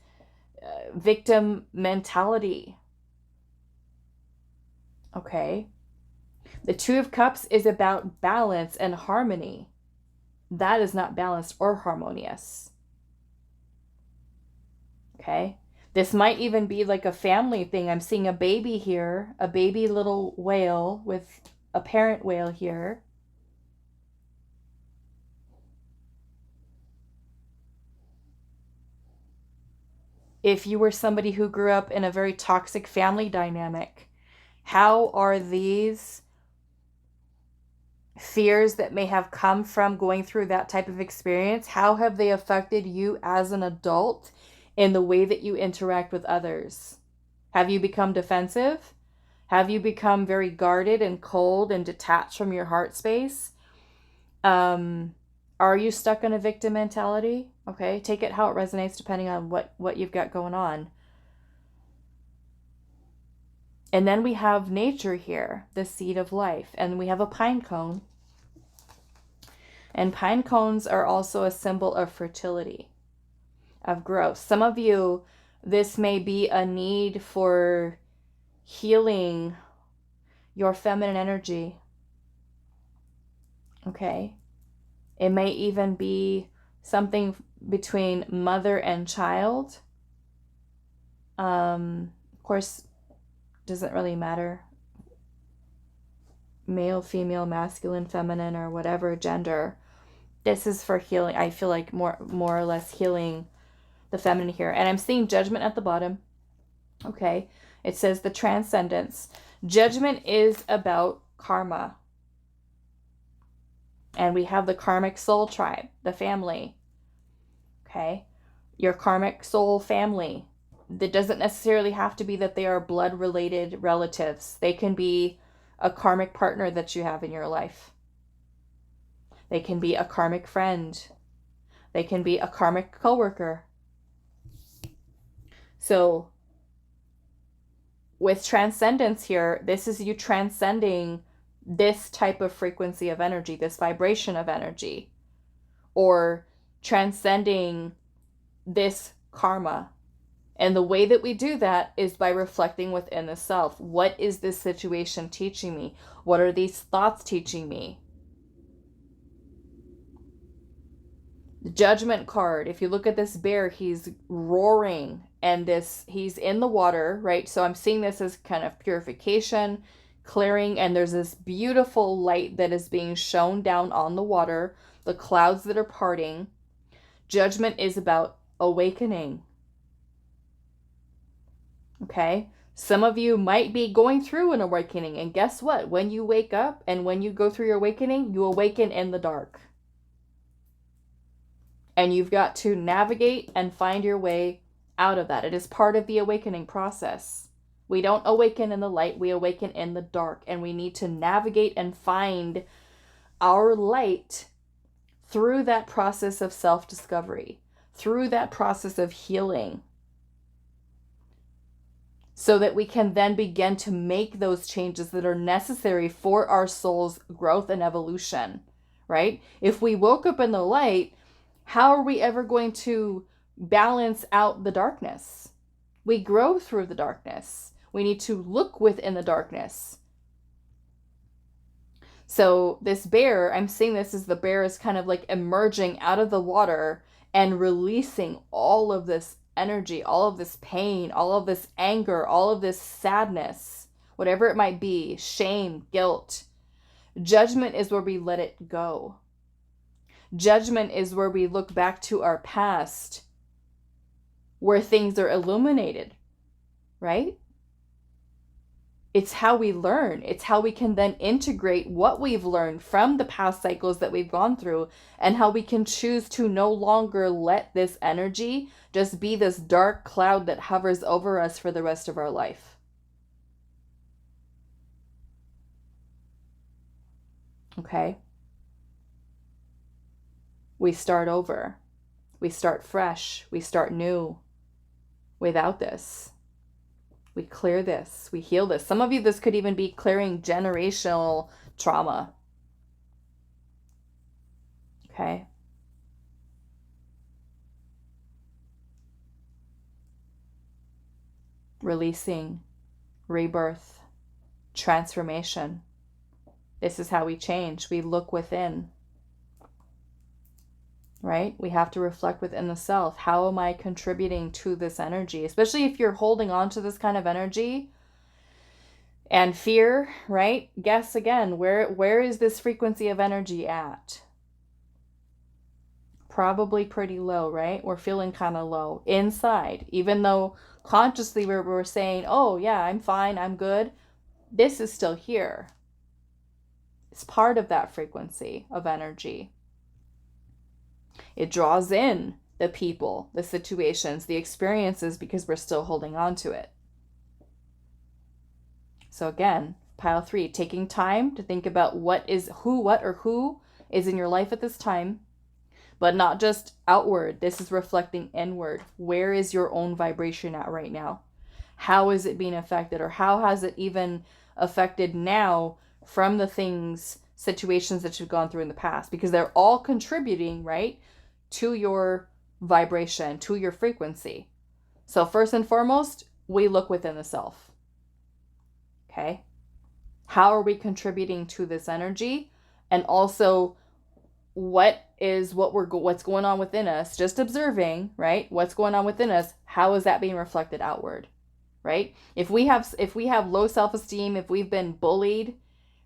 victim mentality. Okay? The Two of Cups is about balance and harmony. That is not balanced or harmonious. Okay? This might even be like a family thing. I'm seeing a baby here, a baby little whale with a parent whale here. If you were somebody who grew up in a very toxic family dynamic, how are these fears that may have come from going through that type of experience, how have they affected you as an adult in the way that you interact with others? Have you become defensive? Have you become very guarded and cold and detached from your heart space? Are you stuck in a victim mentality? Okay, take it how it resonates depending on what you've got going on. And then we have nature here, the seed of life, and we have a pine cone. And pine cones are also a symbol of fertility, of growth. Some of you, this may be a need for healing your feminine energy. Okay? It may even be something between mother and child. Of course, doesn't really matter. Male, female, masculine, feminine, or whatever gender. This is for healing. I feel like more or less healing the feminine here. And I'm seeing judgment at the bottom. Okay. It says the transcendence. Judgment is about karma. And we have the karmic soul tribe, the family. Okay. Your karmic soul family. That doesn't necessarily have to be that they are blood-related relatives. They can be a karmic partner that you have in your life. They can be a karmic friend. They can be a karmic coworker. So, with transcendence here, this is you transcending this type of frequency of energy, this vibration of energy, or transcending this karma. And the way that we do that is by reflecting within the self. What is this situation teaching me? What are these thoughts teaching me? The Judgment card, if you look at this bear, he's roaring, and he's in the water, right? So I'm seeing this as kind of purification, clearing, and there's this beautiful light that is being shown down on the water, the clouds that are parting. Judgment is about awakening. Okay? Some of you might be going through an awakening, and guess what? When you wake up and when you go through your awakening, you awaken in the dark. And you've got to navigate and find your way out of that. It is part of the awakening process. We don't awaken in the light, we awaken in the dark. And we need to navigate and find our light through that process of self-discovery, through that process of healing. so that we can then begin to make those changes that are necessary for our soul's growth and evolution, right? If we woke up in the light, how are we ever going to balance out the darkness? We grow through the darkness. We need to look within the darkness. So this bear, I'm seeing this as the bear is kind of like emerging out of the water and releasing all of this energy, all of this pain, all of this anger, all of this sadness, whatever it might be, shame, guilt. Judgment is where we let it go. Judgment is where we look back to our past, where things are illuminated, right? It's how we learn. It's how we can then integrate what we've learned from the past cycles that we've gone through, and how we can choose to no longer let this energy just be this dark cloud that hovers over us for the rest of our life. Okay? We start over. We start fresh. We start new without this. We clear this. We heal this. Some of you, this could even be clearing generational trauma. Okay? Releasing, rebirth, transformation. This is how we change. We look within. Right? We have to reflect within the self. How am I contributing to this energy? Especially if you're holding on to this kind of energy and fear, right? Guess again, where is this frequency of energy at? Probably pretty low, right? We're feeling kind of low inside, even though consciously we're saying, oh yeah, I'm fine, I'm good. This is still here. It's part of that frequency of energy. It draws in the people, the situations, the experiences, because we're still holding on to it. So again, pile 3, taking time to think about what is who is in your life at this time, but not just outward. This is reflecting inward. Where is your own vibration at right now? How is it being affected, or how has it even affected now from the things, situations that you've gone through in the past? Because they're all contributing, right, to your vibration, to your frequency. So first and foremost, we look within the self. Okay? How are we contributing to this energy? And also, what's going on within us? Just observing, right? What's going on within us? How is that being reflected outward? Right? If we have low self-esteem, if we've been bullied,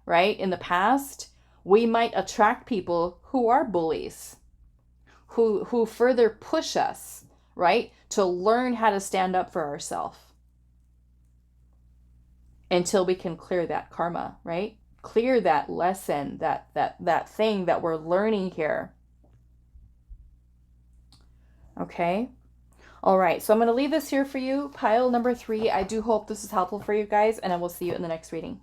right, in the past, we might attract people who are bullies, who further push us, right, to learn how to stand up for ourselves until we can clear that karma, right? Clear that lesson, that thing that we're learning here. Okay? All right, so I'm going to leave this here for you, pile number 3. I do hope this is helpful for you guys, and I will see you in the next reading.